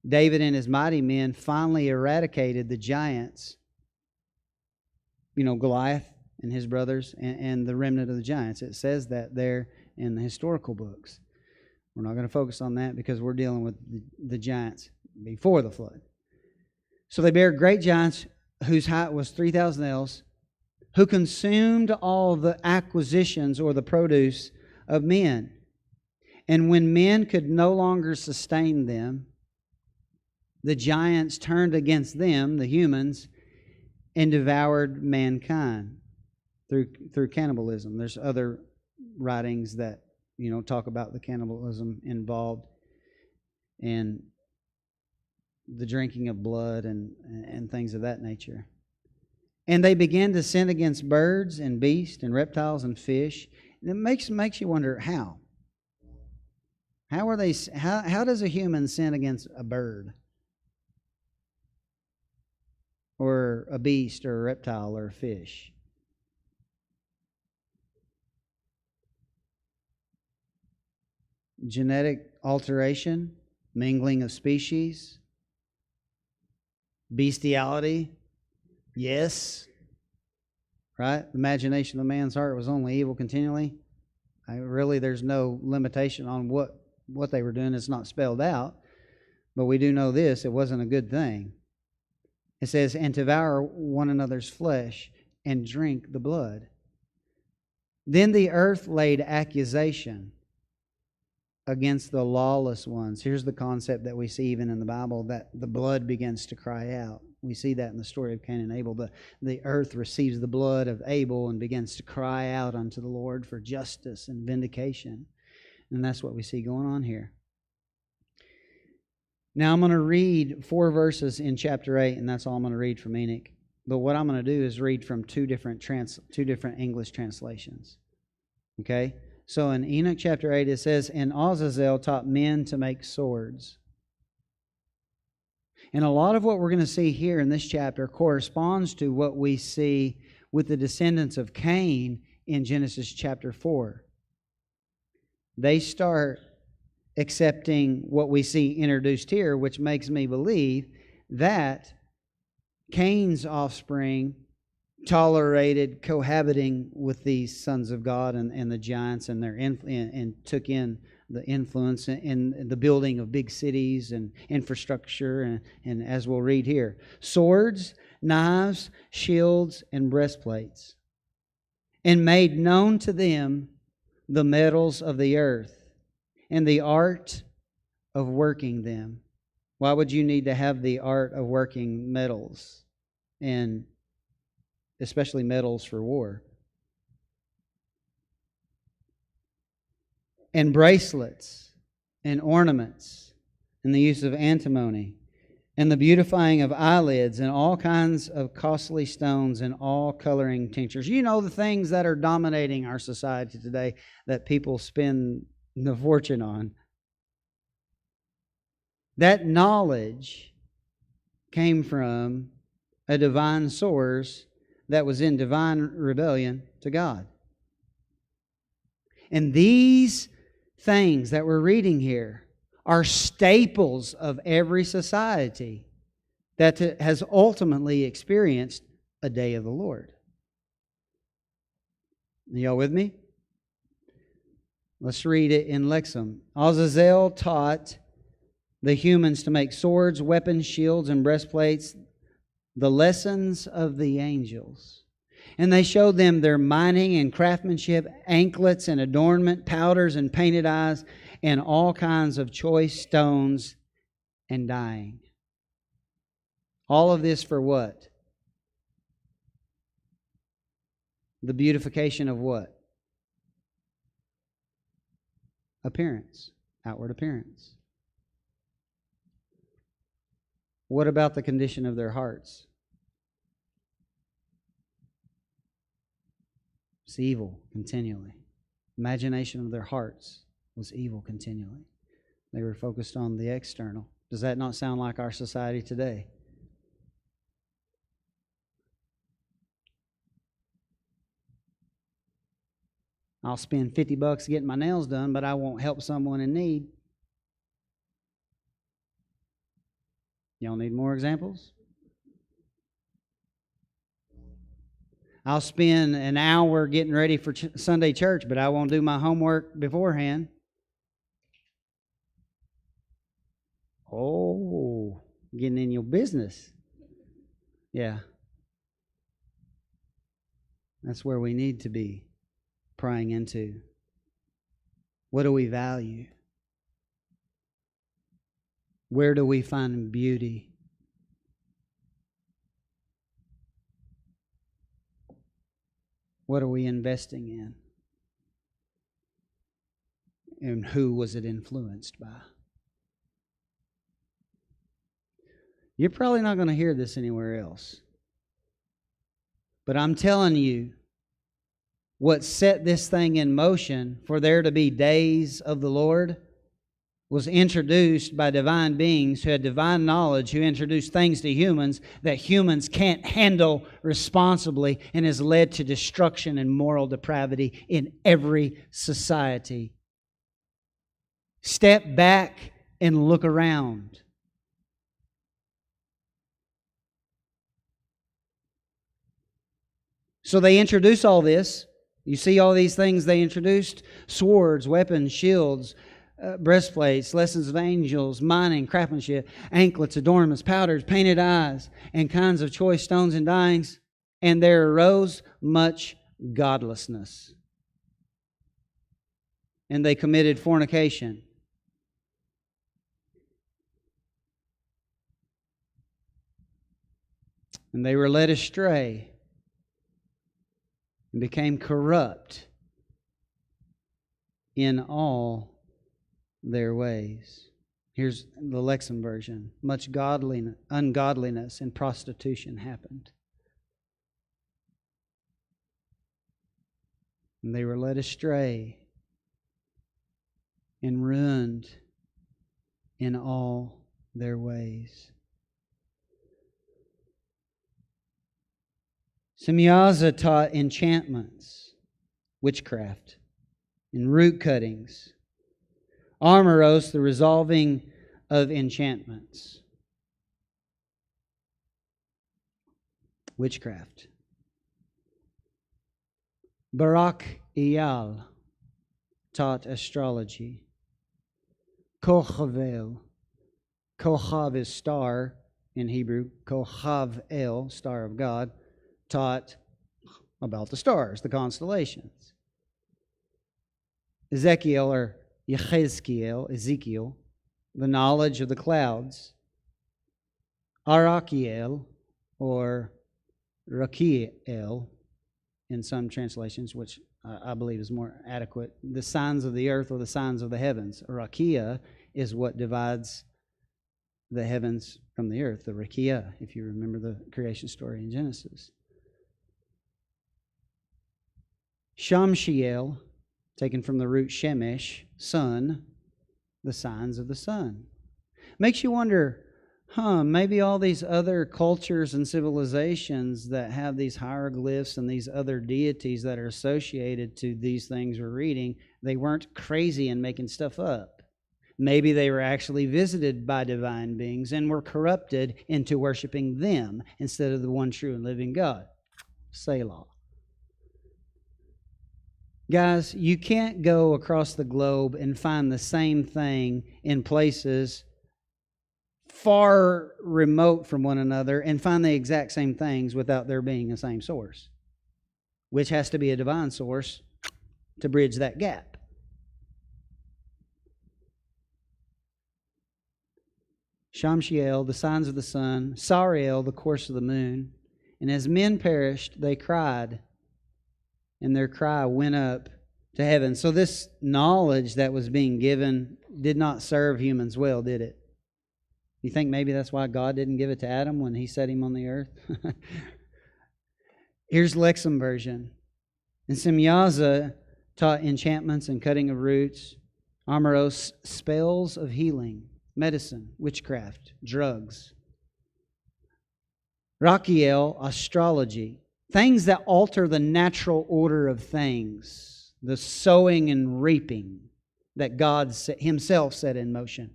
S1: David and his mighty men finally eradicated the giants, Goliath and his brothers, and the remnant of the giants. It says that there in the historical books. We're not going to focus on that because we're dealing with the giants before the flood. So they bare great giants whose height was 3,000 ells, who consumed all the acquisitions or the produce of men. And when men could no longer sustain them, the giants turned against them, the humans, and devoured mankind through cannibalism. There's other writings that talk about the cannibalism involved and the drinking of blood and things of that nature. And they began to sin against birds and beasts and reptiles and fish. And it makes you wonder how. How does a human sin against a bird? Or a beast or a reptile or a fish? Genetic alteration, mingling of species, bestiality, yes, right? The imagination of man's heart was only evil continually. There's no limitation on what they were doing. It's not spelled out, but we do know this: it wasn't a good thing. It says, and devour one another's flesh and drink the blood. Then the earth laid accusation against the lawless ones. Here's the concept that we see even in the Bible, that the blood begins to cry out. We see that in the story of Cain and Abel. The earth receives the blood of Abel and begins to cry out unto the Lord for justice and vindication. And that's what we see going on here. Now I'm going to read 4 verses in chapter 8, and that's all I'm going to read from Enoch. But what I'm going to do is read from two different English translations. Okay? So in Enoch chapter 8 it says, and Azazel taught men to make swords. And a lot of what we're going to see here in this chapter corresponds to what we see with the descendants of Cain in Genesis chapter 4. They start accepting what we see introduced here, which makes me believe that Cain's offspring tolerated cohabiting with these sons of God and the giants and and took in the influence in the building of big cities and infrastructure and as we'll read here, swords, knives, shields, and breastplates, and made known to them the metals of the earth and the art of working them. Why would you need to have the art of working metals, and especially metals for war? And bracelets and ornaments, and the use of antimony, and the beautifying of eyelids, and all kinds of costly stones, and all coloring tinctures. The things that are dominating our society today that people spend the fortune on. That knowledge came from a divine source that was in divine rebellion to God. And these things that we're reading here are staples of every society that has ultimately experienced a day of the Lord. Are y'all with me? Let's read it in Lexham. Azazel taught the humans to make swords, weapons, shields, and breastplates, the lessons of the angels. And they showed them their mining and craftsmanship, anklets and adornment, powders and painted eyes, and all kinds of choice stones and dyeing. All of this for what? The beautification of what? Appearance, outward appearance. What about the condition of their hearts? It's evil continually. Imagination of their hearts was evil continually. They were focused on the external. Does that not sound like our society today? I'll spend $50 getting my nails done, but I won't help someone in need. Y'all need more examples? I'll spend an hour getting ready for Sunday church, but I won't do my homework beforehand. Oh, getting in your business. Yeah. That's where we need to be prying into. What do we value? Where do we find beauty? What are we investing in? And who was it influenced by? You're probably not going to hear this anywhere else. But I'm telling you, what set this thing in motion for there to be days of the Lord was introduced by divine beings who had divine knowledge, who introduced things to humans that humans can't handle responsibly, and has led to destruction and moral depravity in every society. Step back and look around. So they introduce all this. You see all these things they introduced: swords, weapons, shields, breastplates, lessons of angels, mining, craftsmanship, anklets, adornments, powders, painted eyes, and kinds of choice stones and dyings. And there arose much godlessness. And they committed fornication. And they were led astray and became corrupt in all their ways. Here's the Lexham version. Much ungodliness and prostitution happened. And they were led astray and ruined in all their ways. Semyaza taught enchantments, witchcraft, and root cuttings. Armoros, the resolving of enchantments, witchcraft. Barak Iyal taught astrology. Kochavel, Kochav is star in Hebrew. Kochav El, star of God, taught about the stars, the constellations. Ezekiel, the knowledge of the clouds. Arakiel, or Rakiel, in some translations, which I believe is more adequate, the signs of the earth or the signs of the heavens. Rakia is what divides the heavens from the earth, the Rakia, if you remember the creation story in Genesis. Shamshiel, taken from the root shemesh, sun, the signs of the sun. Makes you wonder, maybe all these other cultures and civilizations that have these hieroglyphs and these other deities that are associated to these things we're reading, they weren't crazy and making stuff up. Maybe they were actually visited by divine beings and were corrupted into worshiping them instead of the one true and living God. Selah. Guys, you can't go across the globe and find the same thing in places far remote from one another and find the exact same things without there being the same source, which has to be a divine source to bridge that gap. Shamshiel, the signs of the sun. Sariel, the course of the moon. And as men perished, they cried, and their cry went up to heaven. So this knowledge that was being given did not serve humans well, did it? You think maybe that's why God didn't give it to Adam when he set him on the earth? Here's Lexham version. And Semyaza taught enchantments and cutting of roots. Amoros, spells of healing, medicine, witchcraft, drugs. Rakiel, astrology. Things that alter the natural order of things. the sowing and reaping that God Himself set in motion.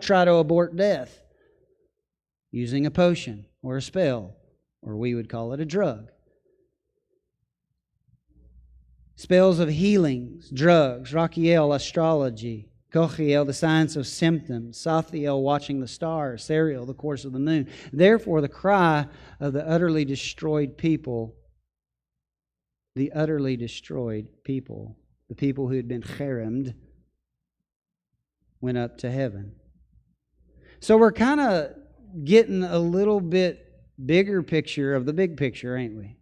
S1: Try to abort death using a potion or a spell, or we would call it a drug. Spells of healings, drugs, Rachiel, astrology, Kochiel, the science of symptoms, Sathiel, watching the stars, Sariel, the course of the moon. Therefore, the cry of the utterly destroyed people, the people who had been cheremed, went up to heaven. So we're kind of getting a little bit bigger picture of the big picture, ain't we?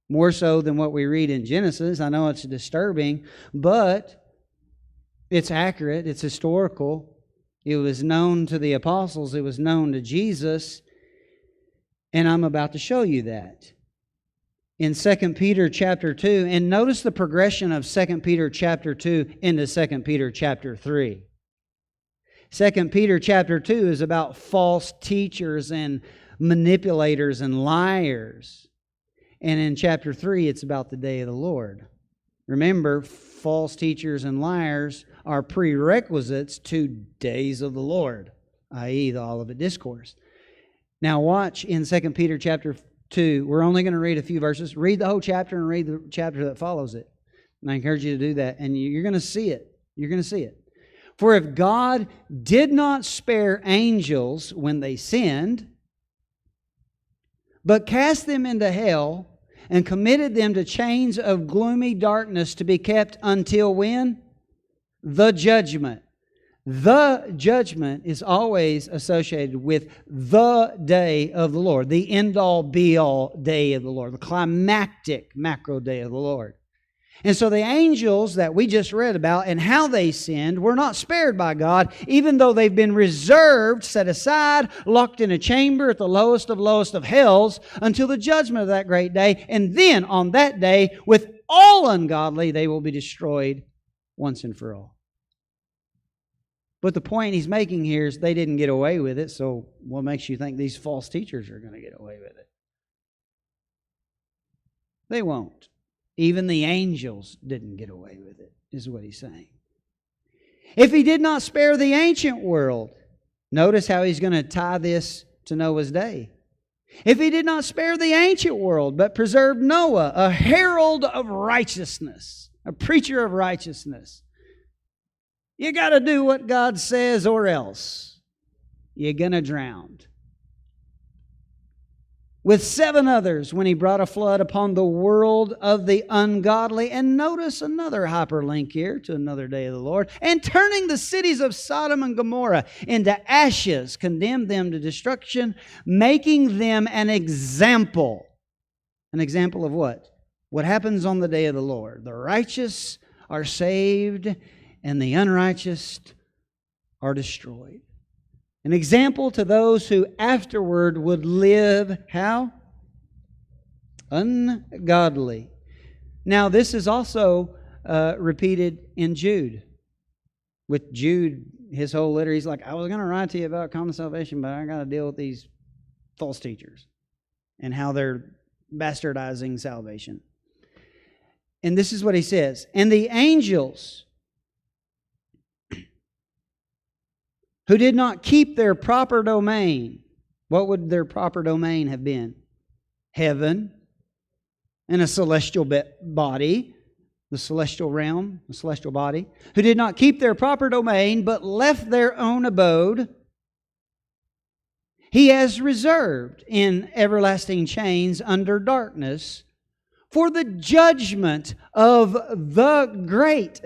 S1: More so than what we read in Genesis. I know it's disturbing, but it's accurate, it's historical. It was known to the apostles, it was known to Jesus, and I'm about to show you that. In 2 Peter chapter 2, and notice the progression of 2 Peter chapter 2 into 2 Peter chapter 3. 2 Peter chapter 2 is about false teachers and manipulators and liars. And in chapter 3, it's about the day of the Lord. Remember, false teachers and liars are prerequisites to days of the Lord, i.e. the Olivet Discourse. Now watch in 2 Peter chapter 2. We're only going to read a few verses. Read the whole chapter and read the chapter that follows it. And I encourage you to do that. And you're going to see it. You're going to see it. For if God did not spare angels when they sinned, but cast them into hell and committed them to chains of gloomy darkness to be kept until when? The judgment. The judgment is always associated with the day of the Lord, the end-all, be-all day of the Lord, the climactic macro day of the Lord. And so the angels that we just read about and how they sinned were not spared by God, even though they've been reserved, set aside, locked in a chamber at the lowest of hells until the judgment of that great day. And then on that day, with all ungodly, they will be destroyed once and for all. But the point he's making here is they didn't get away with it, so what makes you think these false teachers are going to get away with it? They won't. Even the angels didn't get away with it, is what he's saying. If he did not spare the ancient world, notice how he's going to tie this to Noah's day. If he did not spare the ancient world, but preserved Noah, a herald of righteousness, a preacher of righteousness, you got to do what God says or else you're going to drown. With 7 others when he brought a flood upon the world of the ungodly. And notice another hyperlink here to another day of the Lord. And turning the cities of Sodom and Gomorrah into ashes, condemned them to destruction, making them an example. An example of what? What happens on the day of the Lord. The righteous are saved and the unrighteous are destroyed. An example to those who afterward would live, how? Ungodly. Now, this is also repeated in Jude. With Jude, his whole letter, he's like, I was going to write to you about common salvation, but I got to deal with these false teachers and how they're bastardizing salvation. And this is what he says. And the angels who did not keep their proper domain. What would their proper domain have been? Heaven and a celestial body, the celestial realm, the celestial body, who did not keep their proper domain, but left their own abode. He has reserved in everlasting chains under darkness for the judgment of the great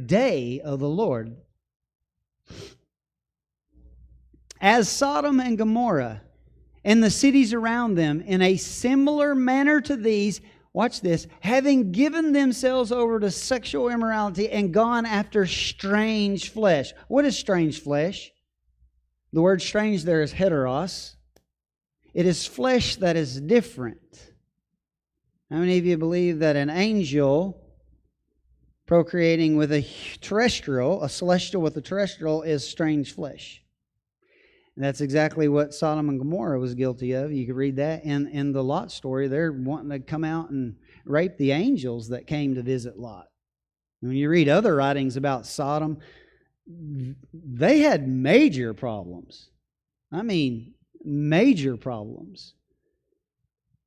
S1: day of the Lord. As Sodom and Gomorrah and the cities around them, in a similar manner to these, watch this, having given themselves over to sexual immorality and gone after strange flesh. What is strange flesh? The word strange there is heteros. It is flesh that is different. How many of you believe that an angel procreating with a terrestrial, a celestial with a terrestrial, is strange flesh? And that's exactly what Sodom and Gomorrah was guilty of. You could read that in the Lot story. They're wanting to come out and rape the angels that came to visit Lot. And when you read other writings about Sodom, they had major problems. I mean, major problems.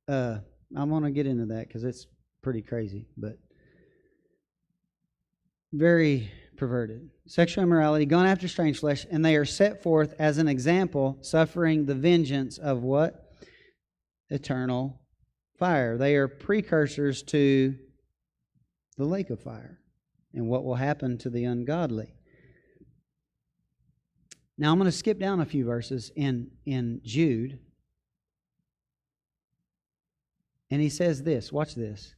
S1: I want to get into that because it's pretty crazy, but very perverted. Sexual immorality, gone after strange flesh, and they are set forth as an example, suffering the vengeance of what? Eternal fire. They are precursors to the lake of fire and what will happen to the ungodly. Now I'm going to skip down a few verses in Jude. And he says this, watch this,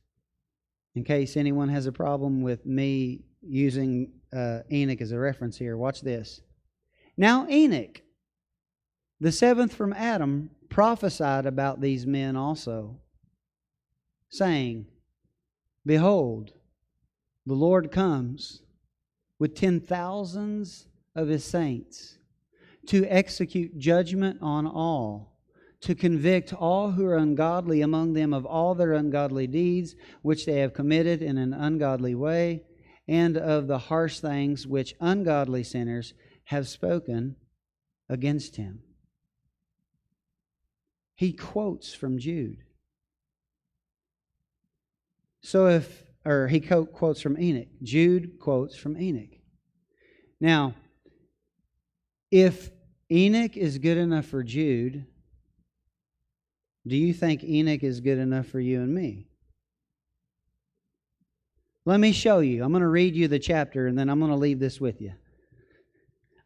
S1: in case anyone has a problem with me using Enoch as a reference here. Watch this. Now Enoch, the seventh from Adam, prophesied about these men also, saying, Behold, the Lord comes with 10,000s of His saints to execute judgment on all, to convict all who are ungodly among them of all their ungodly deeds which they have committed in an ungodly way, and of the harsh things which ungodly sinners have spoken against Him. He quotes from Jude. He quotes from Enoch. Jude quotes from Enoch. Now, if Enoch is good enough for Jude, do you think Enoch is good enough for you and me? Let me show you. I'm going to read you the chapter and then I'm going to leave this with you.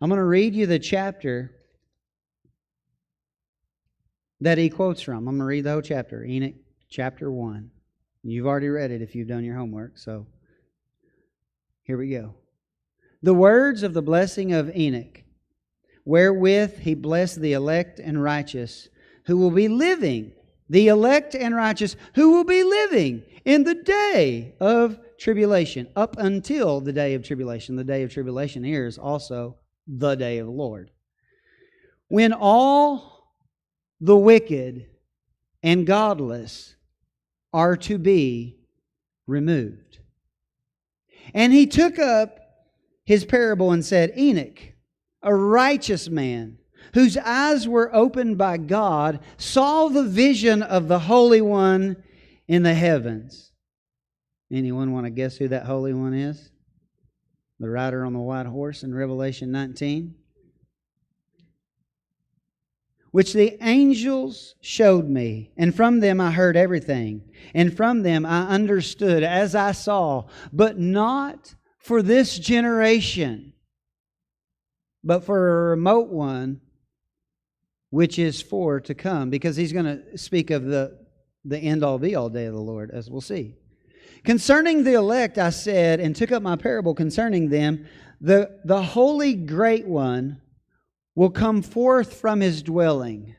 S1: I'm going to read you the chapter that he quotes from. I'm going to read the whole chapter. Enoch chapter 1. You've already read it if you've done your homework. So here we go. The words of the blessing of Enoch, wherewith he blessed the elect and righteous, who will be living, the elect and righteous, who will be living in the day of tribulation, up until the day of tribulation. The day of tribulation here is also the day of the Lord. When all the wicked and godless are to be removed. And he took up his parable and said, Enoch, a righteous man, whose eyes were opened by God, saw the vision of the Holy One in the heavens. Anyone want to guess who that Holy One is? The rider on the white horse in Revelation 19. Which the angels showed me, and from them I heard everything, and from them I understood as I saw, but not for this generation, but for a remote one, which is for to come, because he's going to speak of the end-all be-all day of the Lord, as we'll see. Concerning the elect, I said, and took up my parable concerning them, the Holy Great One will come forth from His dwelling,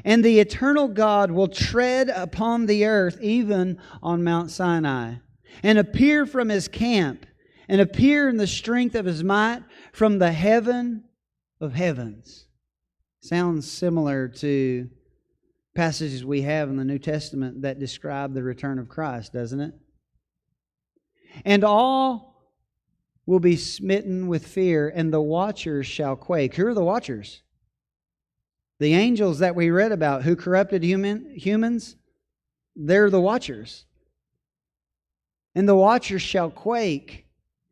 S1: and the eternal God will tread upon the earth, even on Mount Sinai, and appear from His camp, and appear in the strength of His might from the heaven of heavens. Sounds similar to passages we have in the New Testament that describe the return of Christ, doesn't it? And all will be smitten with fear, and the watchers shall quake. Who are the watchers? The angels that we read about who corrupted humans, they're the watchers. And the watchers shall quake,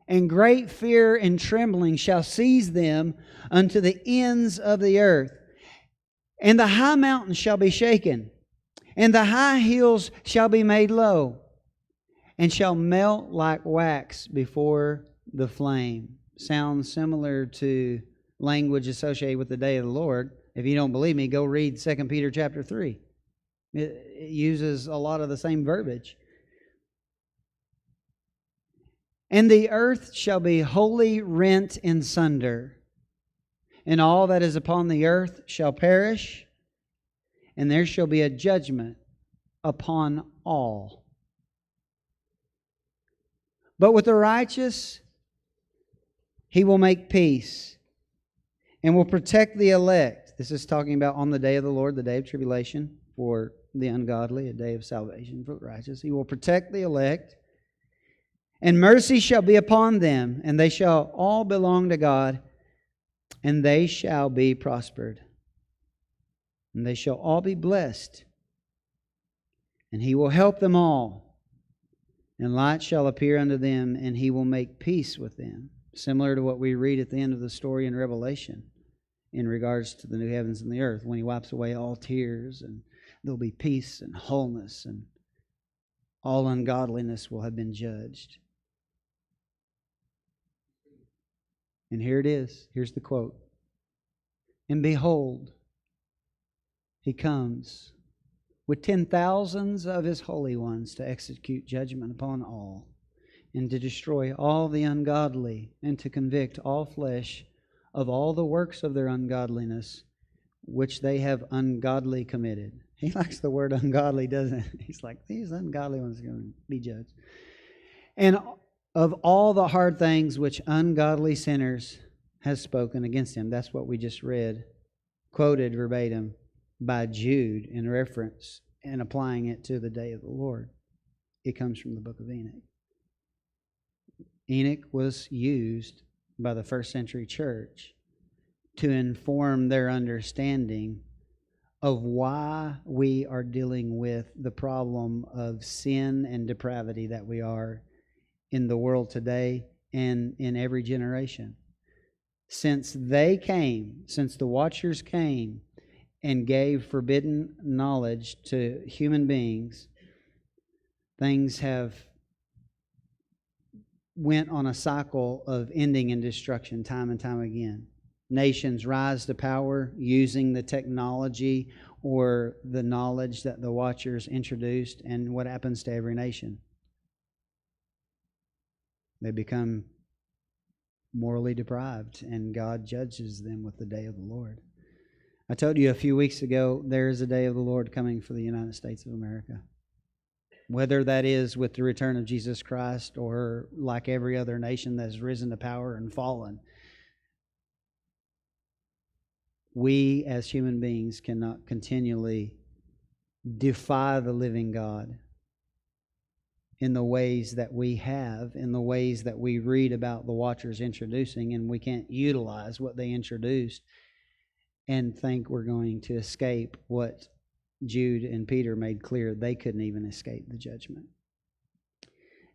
S1: and great fear and trembling shall seize them unto the ends of the earth. And the high mountains shall be shaken, and the high hills shall be made low, and shall melt like wax before the flame. Sounds similar to language associated with the day of the Lord. If you don't believe me, go read 2 Peter chapter 3. It uses a lot of the same verbiage. And the earth shall be wholly rent in sunder, and all that is upon the earth shall perish, and there shall be a judgment upon all. But with the righteous He will make peace, and will protect the elect. This is talking about on the day of the Lord, the day of tribulation for the ungodly, a day of salvation for the righteous. He will protect the elect, and mercy shall be upon them, and they shall all belong to God, and they shall be prospered. And they shall all be blessed, and He will help them all. And light shall appear unto them, and He will make peace with them. Similar to what we read at the end of the story in Revelation in regards to the new heavens and the earth, when He wipes away all tears, and there'll be peace and wholeness, and all ungodliness will have been judged. And here it is. Here's the quote. And behold, He comes with 10,000s of His holy ones to execute judgment upon all, and to destroy all the ungodly, and to convict all flesh of all the works of their ungodliness, which they have ungodly committed. He likes the word ungodly, doesn't he? He's like, these ungodly ones are going to be judged. And of all the hard things which ungodly sinners has spoken against Him. That's what we just read, quoted verbatim by Jude in reference and applying it to the day of the Lord. It comes from the book of Enoch. Enoch was used by the first century church to inform their understanding of why we are dealing with the problem of sin and depravity that we are in the world today and in every generation. Since the Watchers came and gave forbidden knowledge to human beings, things have went on a cycle of ending in destruction time and time again. Nations rise to power using the technology or the knowledge that the Watchers introduced, and what happens to every nation? They become morally deprived, and God judges them with the day of the Lord. I told you a few weeks ago, there is a day of the Lord coming for the United States of America. Whether that is with the return of Jesus Christ or like every other nation that has risen to power and fallen, we as human beings cannot continually defy the living God in the ways that we have, in the ways that we read about the Watchers introducing, and we can't utilize what they introduced and think we're going to escape what Jude and Peter made clear. They couldn't even escape the judgment.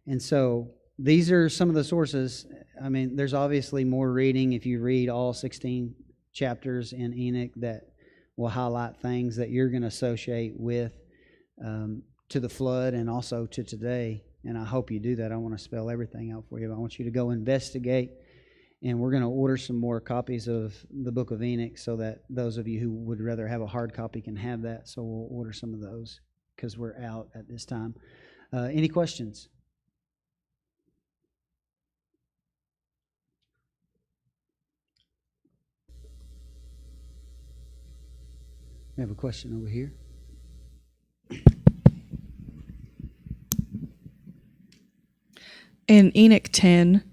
S1: And so these are some of the sources. I mean, there's obviously more reading if you read all 16 chapters in Enoch that will highlight things that you're going to associate with to the flood and also to today. And I hope you do that. I want to spell everything out for you. I want you to go investigate. And we're going to order some more copies of the book of Enoch so that those of you who would rather have a hard copy can have that. So we'll order some of those because we're out at this time. Any questions? We have a question over here.
S2: In Enoch 10,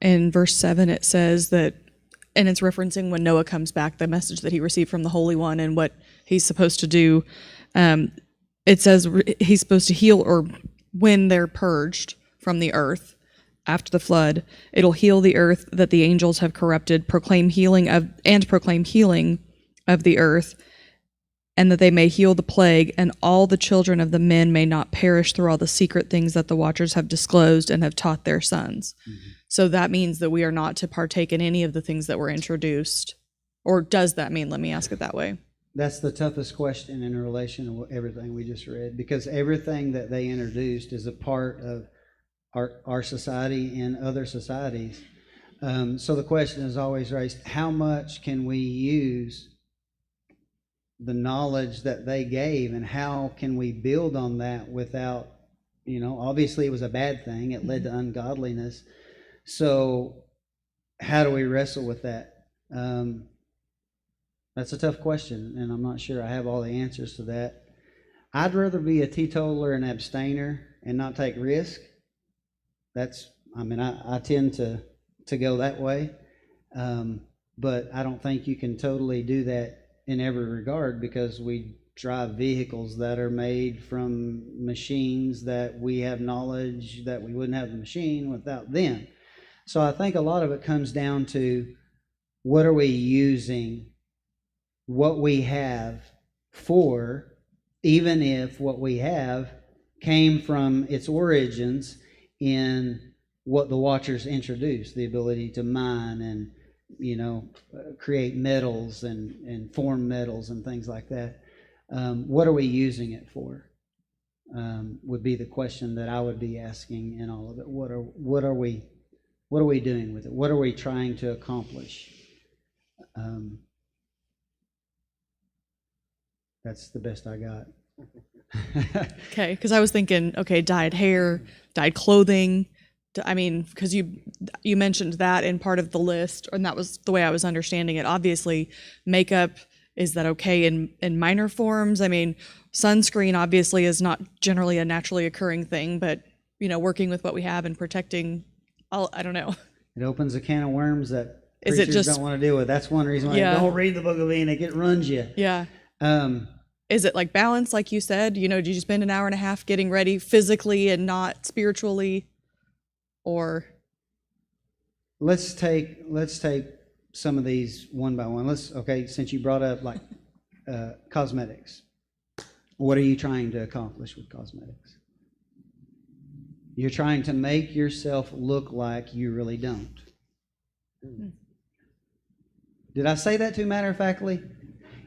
S2: in verse 7, it says that, and it's referencing when Noah comes back, the message that he received from the Holy One and what he's supposed to do. It says he's supposed to heal, or when they're purged from the earth after the flood, it'll heal the earth that the angels have corrupted, proclaim healing of the earth, and that they may heal the plague, and all the children of the men may not perish through all the secret things that the Watchers have disclosed and have taught their sons. Mm-hmm. So that means that we are not to partake in any of the things that were introduced. Or does that mean? Let me ask it that way.
S1: That's the toughest question in relation to everything we just read, because everything that they introduced is a part of our society and other societies. So the question is always raised, how much can we use the knowledge that they gave, and how can we build on that without, obviously it was a bad thing. It led to ungodliness. So how do we wrestle with that? That's a tough question, and I'm not sure I have all the answers to that. I'd rather be a teetotaler and abstainer and not take risk. I tend to go that way. but I don't think you can totally do that in every regard, because we drive vehicles that are made from machines that we have knowledge that we wouldn't have the machine without them. So I think a lot of it comes down to, what are we using what we have for, even if what we have came from its origins in what the Watchers introduced, the ability to mine and, create metals and form metals and things like that. What are we using it for? Would be the question that I would be asking in all of it. What are we doing with it? What are we trying to accomplish? That's the best I got.
S2: Okay, because I was thinking, okay, dyed hair, dyed clothing. I mean, because you mentioned that in part of the list, and that was the way I was understanding it. Obviously, makeup, is that okay in minor forms? I mean, sunscreen obviously is not generally a naturally occurring thing, but working with what we have and protecting, I don't know.
S1: It opens a can of worms that
S2: Is it
S1: preachers
S2: just-
S1: don't want to deal with. That's one reason why
S2: Yeah.
S1: don't read the Book of Enoch. It runs you.
S2: Yeah.
S1: Um,
S2: Is it like balance, like you said? Did you spend an hour and a half getting ready physically and not spiritually? Or
S1: let's take some of these one by one. Since you brought up like cosmetics, what are you trying to accomplish with cosmetics? You're trying to make yourself look like you really don't. Did I say that too matter-of-factly?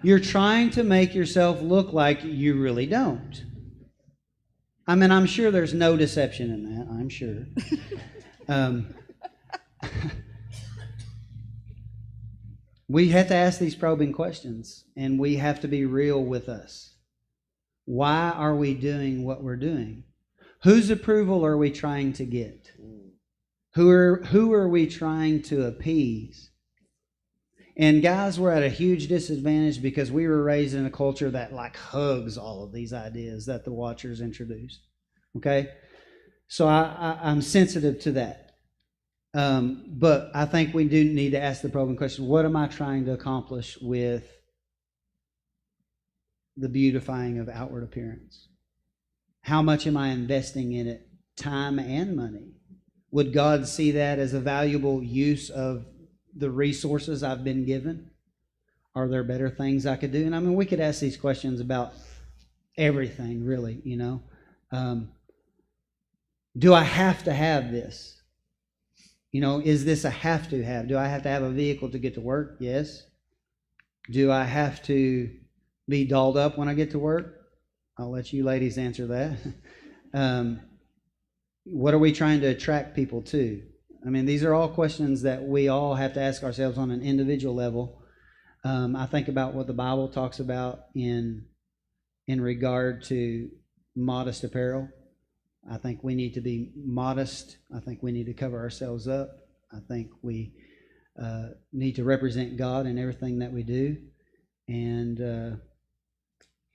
S1: You're trying to make yourself look like you really don't. I mean, I'm sure there's no deception in that. I'm sure. We have to ask these probing questions, and we have to be real with us. Why are we doing what we're doing? Whose approval are we trying to get? Who are we trying to appease? And guys, we're at a huge disadvantage because we were raised in a culture that like hugs all of these ideas that the Watchers introduced. Okay? So I'm sensitive to that. But I think we do need to ask the probing question, what am I trying to accomplish with the beautifying of outward appearance? How much am I investing in it, time and money? Would God see that as a valuable use of the resources I've been given? Are there better things I could do? And I mean, we could ask these questions about everything, really, do I have to have this? Is this a have to have? Do I have to have a vehicle to get to work? Yes. Do I have to be dolled up when I get to work? I'll let you ladies answer that. What are we trying to attract people to? I mean, these are all questions that we all have to ask ourselves on an individual level. I think about what the Bible talks about in regard to modest apparel. I think we need to be modest. I think we need to cover ourselves up. I think we need to represent God in everything that we do. And,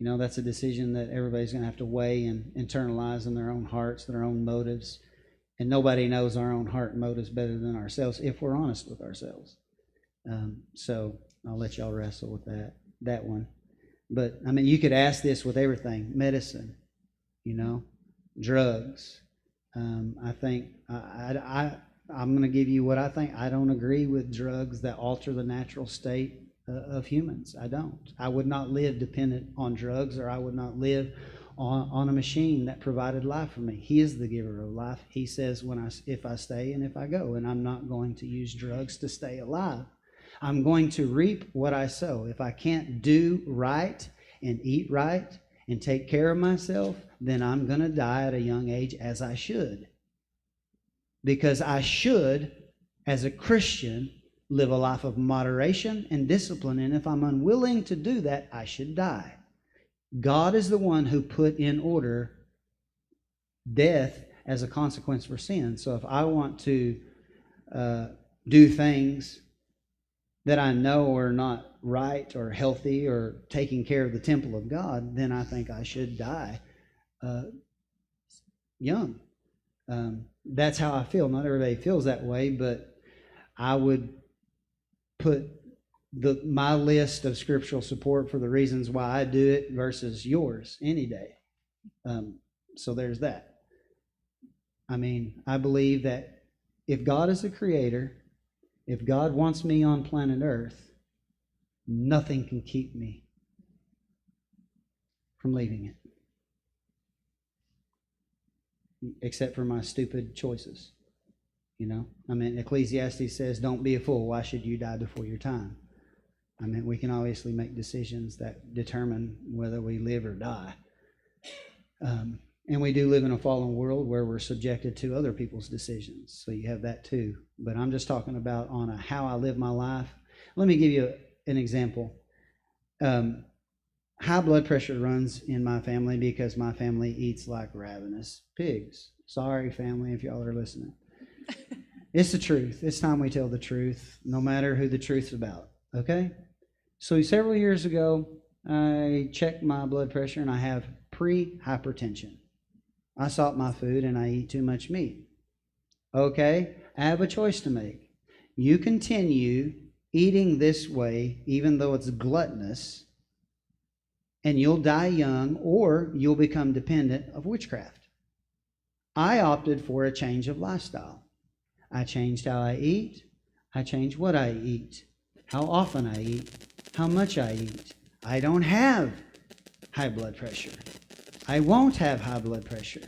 S1: that's a decision that everybody's going to have to weigh and internalize in their own hearts, their own motives. And nobody knows our own heart and motives better than ourselves if we're honest with ourselves. So I'll let y'all wrestle with that one. But, I mean, you could ask this with everything. Medicine, drugs. I think I'm going to give you what I think. I don't agree with drugs that alter the natural state of humans. I don't. I would not live dependent on drugs, or I would not live on a machine that provided life for me. He is the giver of life. He says if I stay and if I go, and I'm not going to use drugs to stay alive. I'm going to reap what I sow. If I can't do right and eat right and take care of myself, then I'm going to die at a young age, as I should. Because I should, as a Christian, live a life of moderation and discipline, and if I'm unwilling to do that, I should die. God is the one who put in order death as a consequence for sin. So if I want to do things that I know are not right or healthy or taking care of the temple of God, then I think I should die young. That's how I feel. Not everybody feels that way, but I would put my list of scriptural support for the reasons why I do it versus yours any day. So there's that. I mean, I believe that if God is the creator, if God wants me on planet Earth, nothing can keep me from leaving it, except for my stupid choices. You know, I mean, Ecclesiastes says, don't be a fool. Why should you die before your time? I mean, we can obviously make decisions that determine whether we live or die. And we do live in a fallen world where we're subjected to other people's decisions. So you have that too. But I'm just talking about on how I live my life. Let me give you an example. High blood pressure runs in my family because my family eats like ravenous pigs. Sorry, family, if y'all are listening. It's the truth. It's time we tell the truth, no matter who the truth's about. Okay? So several years ago, I checked my blood pressure and I have pre-hypertension. I salt my food and I eat too much meat. Okay? I have a choice to make. You continue eating this way, even though it's gluttonous, and you'll die young, or you'll become dependent of witchcraft. I opted for a change of lifestyle. I changed how I eat. I changed what I eat, how often I eat, how much I eat. I don't have high blood pressure. I won't have high blood pressure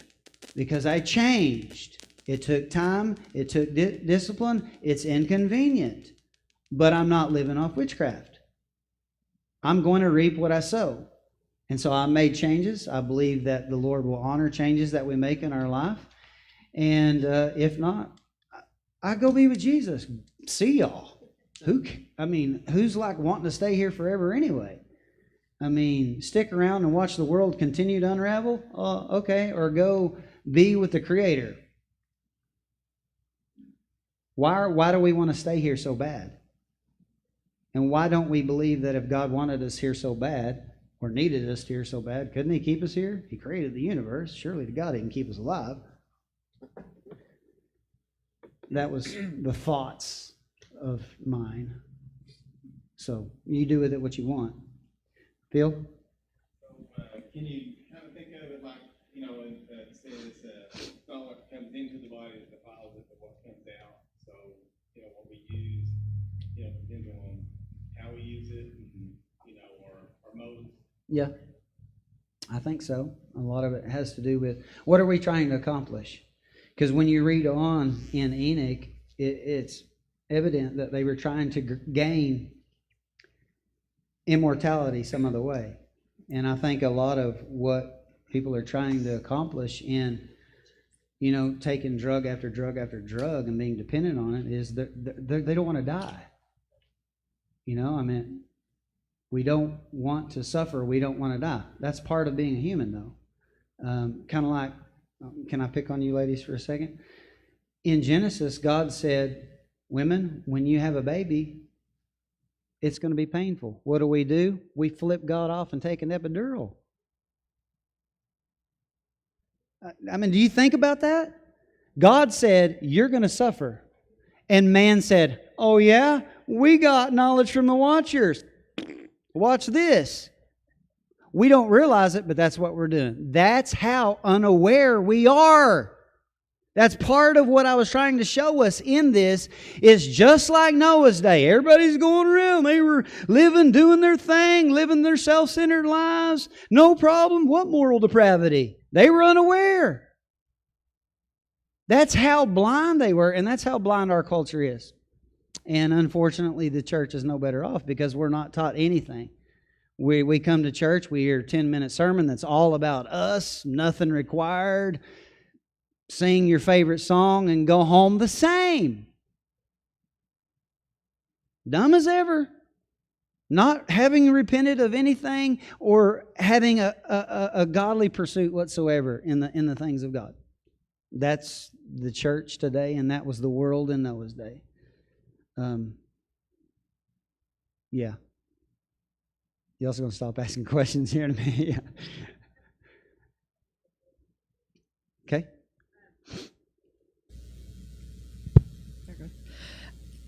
S1: because I changed. It took time. It took discipline. It's inconvenient. But I'm not living off witchcraft. I'm going to reap what I sow. And so I made changes. I believe that the Lord will honor changes that we make in our life. And if not, I go be with Jesus. See y'all. Who's like wanting to stay here forever anyway? I mean, stick around and watch the world continue to unravel? Okay. Or go be with the Creator. Why do we want to stay here so bad? And why don't we believe that if God wanted us here so bad, or needed us here so bad, couldn't He keep us here? He created the universe. Surely to God He can keep us alive. That was the thoughts of mine. So you do with it what you want. Phil?
S3: Can you kind of think of it like, it says all what comes into the body is deposit of what comes out. So, what we use, depends on how we use it, and, our motives.
S1: Yeah, I think so. A lot of it has to do with what are we trying to accomplish? Because when you read on in Enoch, it's evident that they were trying to gain immortality some other way. And I think a lot of what people are trying to accomplish in, taking drug after drug after drug and being dependent on it is that they don't want to die. We don't want to suffer. We don't want to die. That's part of being a human, though. Kind of like, can I pick on you ladies for a second? In Genesis, God said, women, when you have a baby, it's going to be painful. What do? We flip God off and take an epidural. Do you think about that? God said, you're going to suffer. And man said, oh yeah, we got knowledge from the Watchers. Watch this. We don't realize it, but that's what we're doing. That's how unaware we are. That's part of what I was trying to show us in this. Is just like Noah's day. Everybody's going around. They were living, doing their thing, living their self-centered lives. No problem. What moral depravity? They were unaware. That's how blind they were, and that's how blind our culture is. And unfortunately, the church is no better off because we're not taught anything. We come to church, we hear a 10-minute sermon that's all about us, nothing required. Sing your favorite song and go home the same. Dumb as ever. Not having repented of anything or having a godly pursuit whatsoever in the things of God. That's the church today, and that was the world in Noah's day. Yeah. You also going to stop asking questions here in a minute? Yeah. Okay.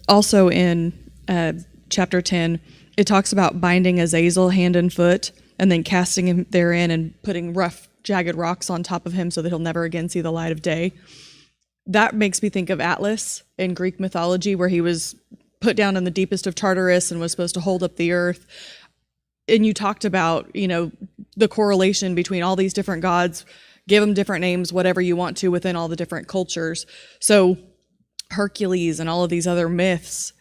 S2: Also in chapter 10, it talks about binding Azazel hand and foot and then casting him therein and putting rough, jagged rocks on top of him so that he'll never again see the light of day. That makes me think of Atlas in Greek mythology, where he was put down in the deepest of Tartarus and was supposed to hold up the earth. And you talked about, the correlation between all these different gods, give them different names, whatever you want to within all the different cultures. So Hercules and all of these other myths,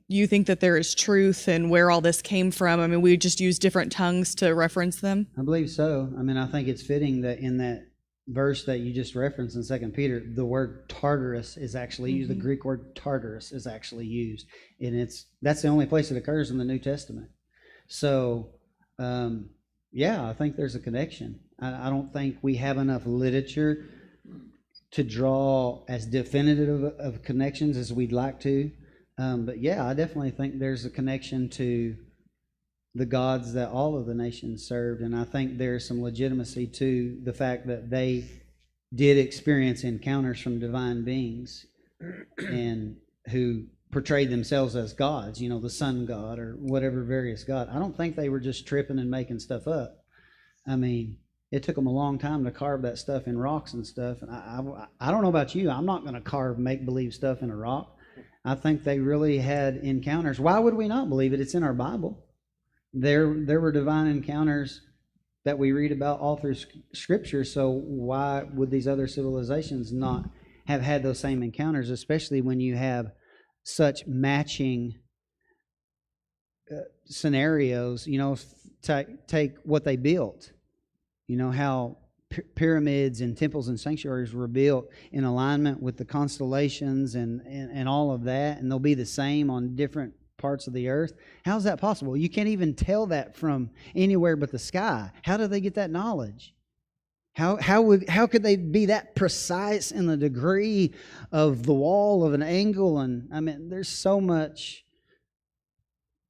S2: you think that there is truth in where all this came from? I mean, we just use different tongues to reference them.
S1: I believe so. I mean, I think it's fitting that in that verse that you just referenced in 2 Peter, the word Tartarus is actually used. The Greek word Tartarus is actually used, and that's the only place it occurs in the New Testament. So, I think there's a connection. I don't think we have enough literature to draw as definitive of connections as we'd like to. But I definitely think there's a connection to the gods that all of the nations served, and I think there's some legitimacy to the fact that they did experience encounters from divine beings and who portrayed themselves as gods, the sun god or whatever various god. I don't think they were just tripping and making stuff up. I mean, it took them a long time to carve that stuff in rocks and stuff. And I don't know about you. I'm not going to carve make-believe stuff in a rock. I think they really had encounters. Why would we not believe it? It's in our Bible. There were divine encounters that we read about all through Scripture, so why would these other civilizations not have had those same encounters, especially when you have such matching scenarios? Take what they built. How pyramids and temples and sanctuaries were built in alignment with the constellations and all of that, and they'll be the same on different parts of the earth. How's that possible? You can't even tell that from anywhere but the sky. How do they get that knowledge? How could they be that precise in the degree of the wall of an angle? And I mean, there's so much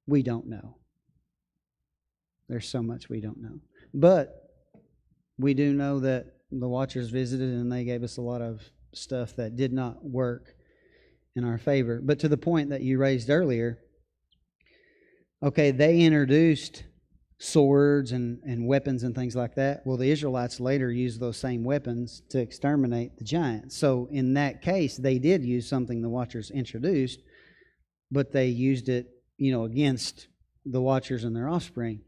S1: we don't know. There's so much we don't know. But we do know that the Watchers visited and they gave us a lot of stuff that did not work in our favor. But to the point that you raised earlier, okay, they introduced swords and weapons and things like that. Well, the Israelites later used those same weapons to exterminate the giants. So in that case, they did use something the Watchers introduced, but they used it, against the Watchers and their offspring.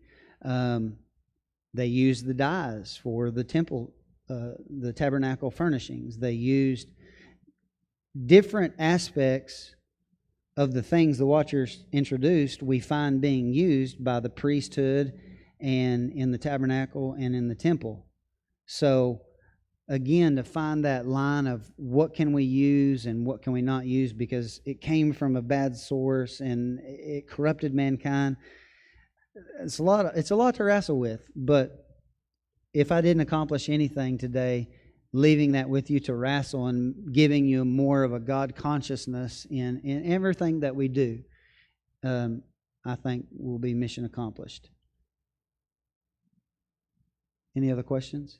S1: They used the dyes for the temple, the tabernacle furnishings. They used different aspects of the things the Watchers introduced, we find being used by the priesthood and in the tabernacle and in the temple. So again, to find that line of what can we use and what can we not use because it came from a bad source and it corrupted mankind, it's a lot to wrestle with. But if I didn't accomplish anything today, leaving that with you to wrestle and giving you more of a God consciousness in everything that we do, I think will be mission accomplished. Any other questions?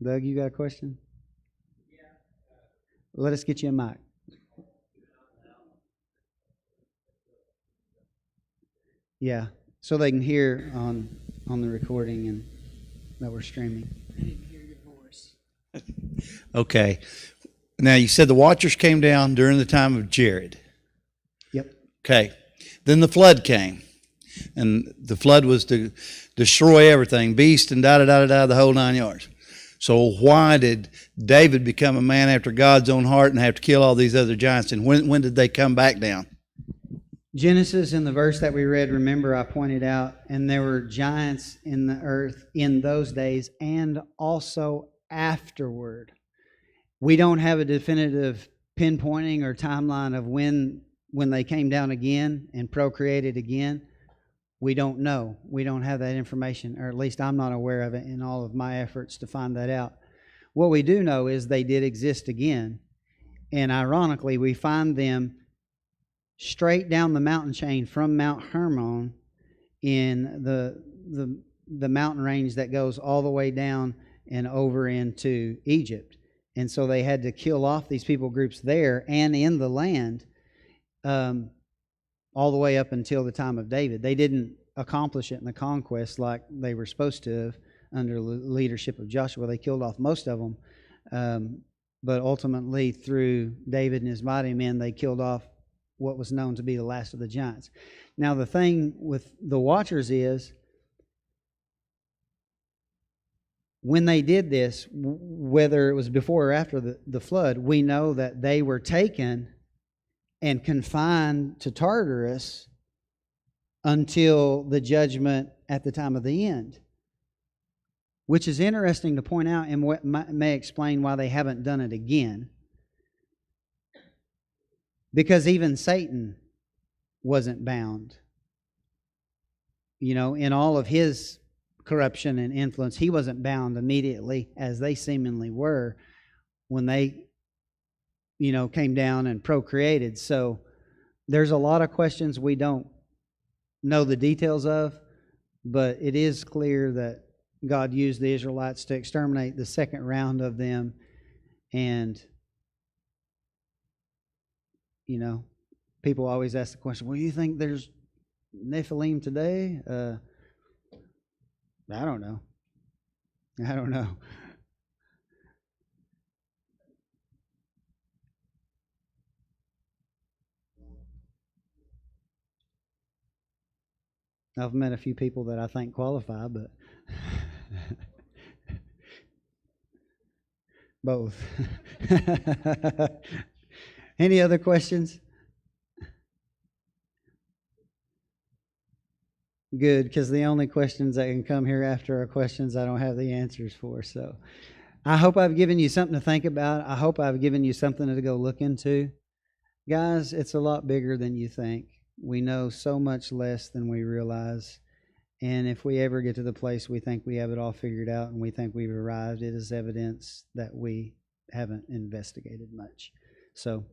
S1: Doug, you got a question? Yeah. Let us get you a mic. Yeah, so they can hear on the recording and that we're streaming.
S4: I didn't hear your voice. Okay. Now, you said the Watchers came down during the time of Jared.
S1: Yep.
S4: Okay. Then the flood came. And the flood was to destroy everything, beast and the whole 9 yards. So why did David become a man after God's own heart and have to kill all these other giants? And when did they come back down?
S1: Genesis, in the verse that we read, remember I pointed out, and there were giants in the earth in those days and also afterward. We don't have a definitive pinpointing or timeline of when they came down again and procreated again. We don't know. We don't have that information, or at least I'm not aware of it in all of my efforts to find that out. What we do know is they did exist again, and ironically, we find them straight down the mountain chain from Mount Hermon in the mountain range that goes all the way down and over into Egypt. And so they had to kill off these people groups there and in the land all the way up until the time of David. They didn't accomplish it in the conquest like they were supposed to have under the leadership of Joshua. They killed off most of them. But ultimately, through David and his mighty men, they killed off what was known to be the last of the giants. Now, the thing with the Watchers is, when they did this, whether it was before or after the flood, we know that they were taken and confined to Tartarus until the judgment at the time of the end. Which is interesting to point out, and what may explain why they haven't done it again. Because even Satan wasn't bound. You know, in all of his corruption and influence, he wasn't bound immediately, as they seemingly were when they, you know, came down and procreated. So there's a lot of questions we don't know the details of, but it is clear that God used the Israelites to exterminate the second round of them. And, you know, people always ask the question, well, you think there's Nephilim today? I don't know. I don't know. I've met a few people that I think qualify, but both. Any other questions? Good, because the only questions that can come hereafter are questions I don't have the answers for. So I hope I've given you something to think about. I hope I've given you something to go look into. Guys, it's a lot bigger than you think. We know so much less than we realize. And if we ever get to the place we think we have it all figured out and we think we've arrived, it is evidence that we haven't investigated much. So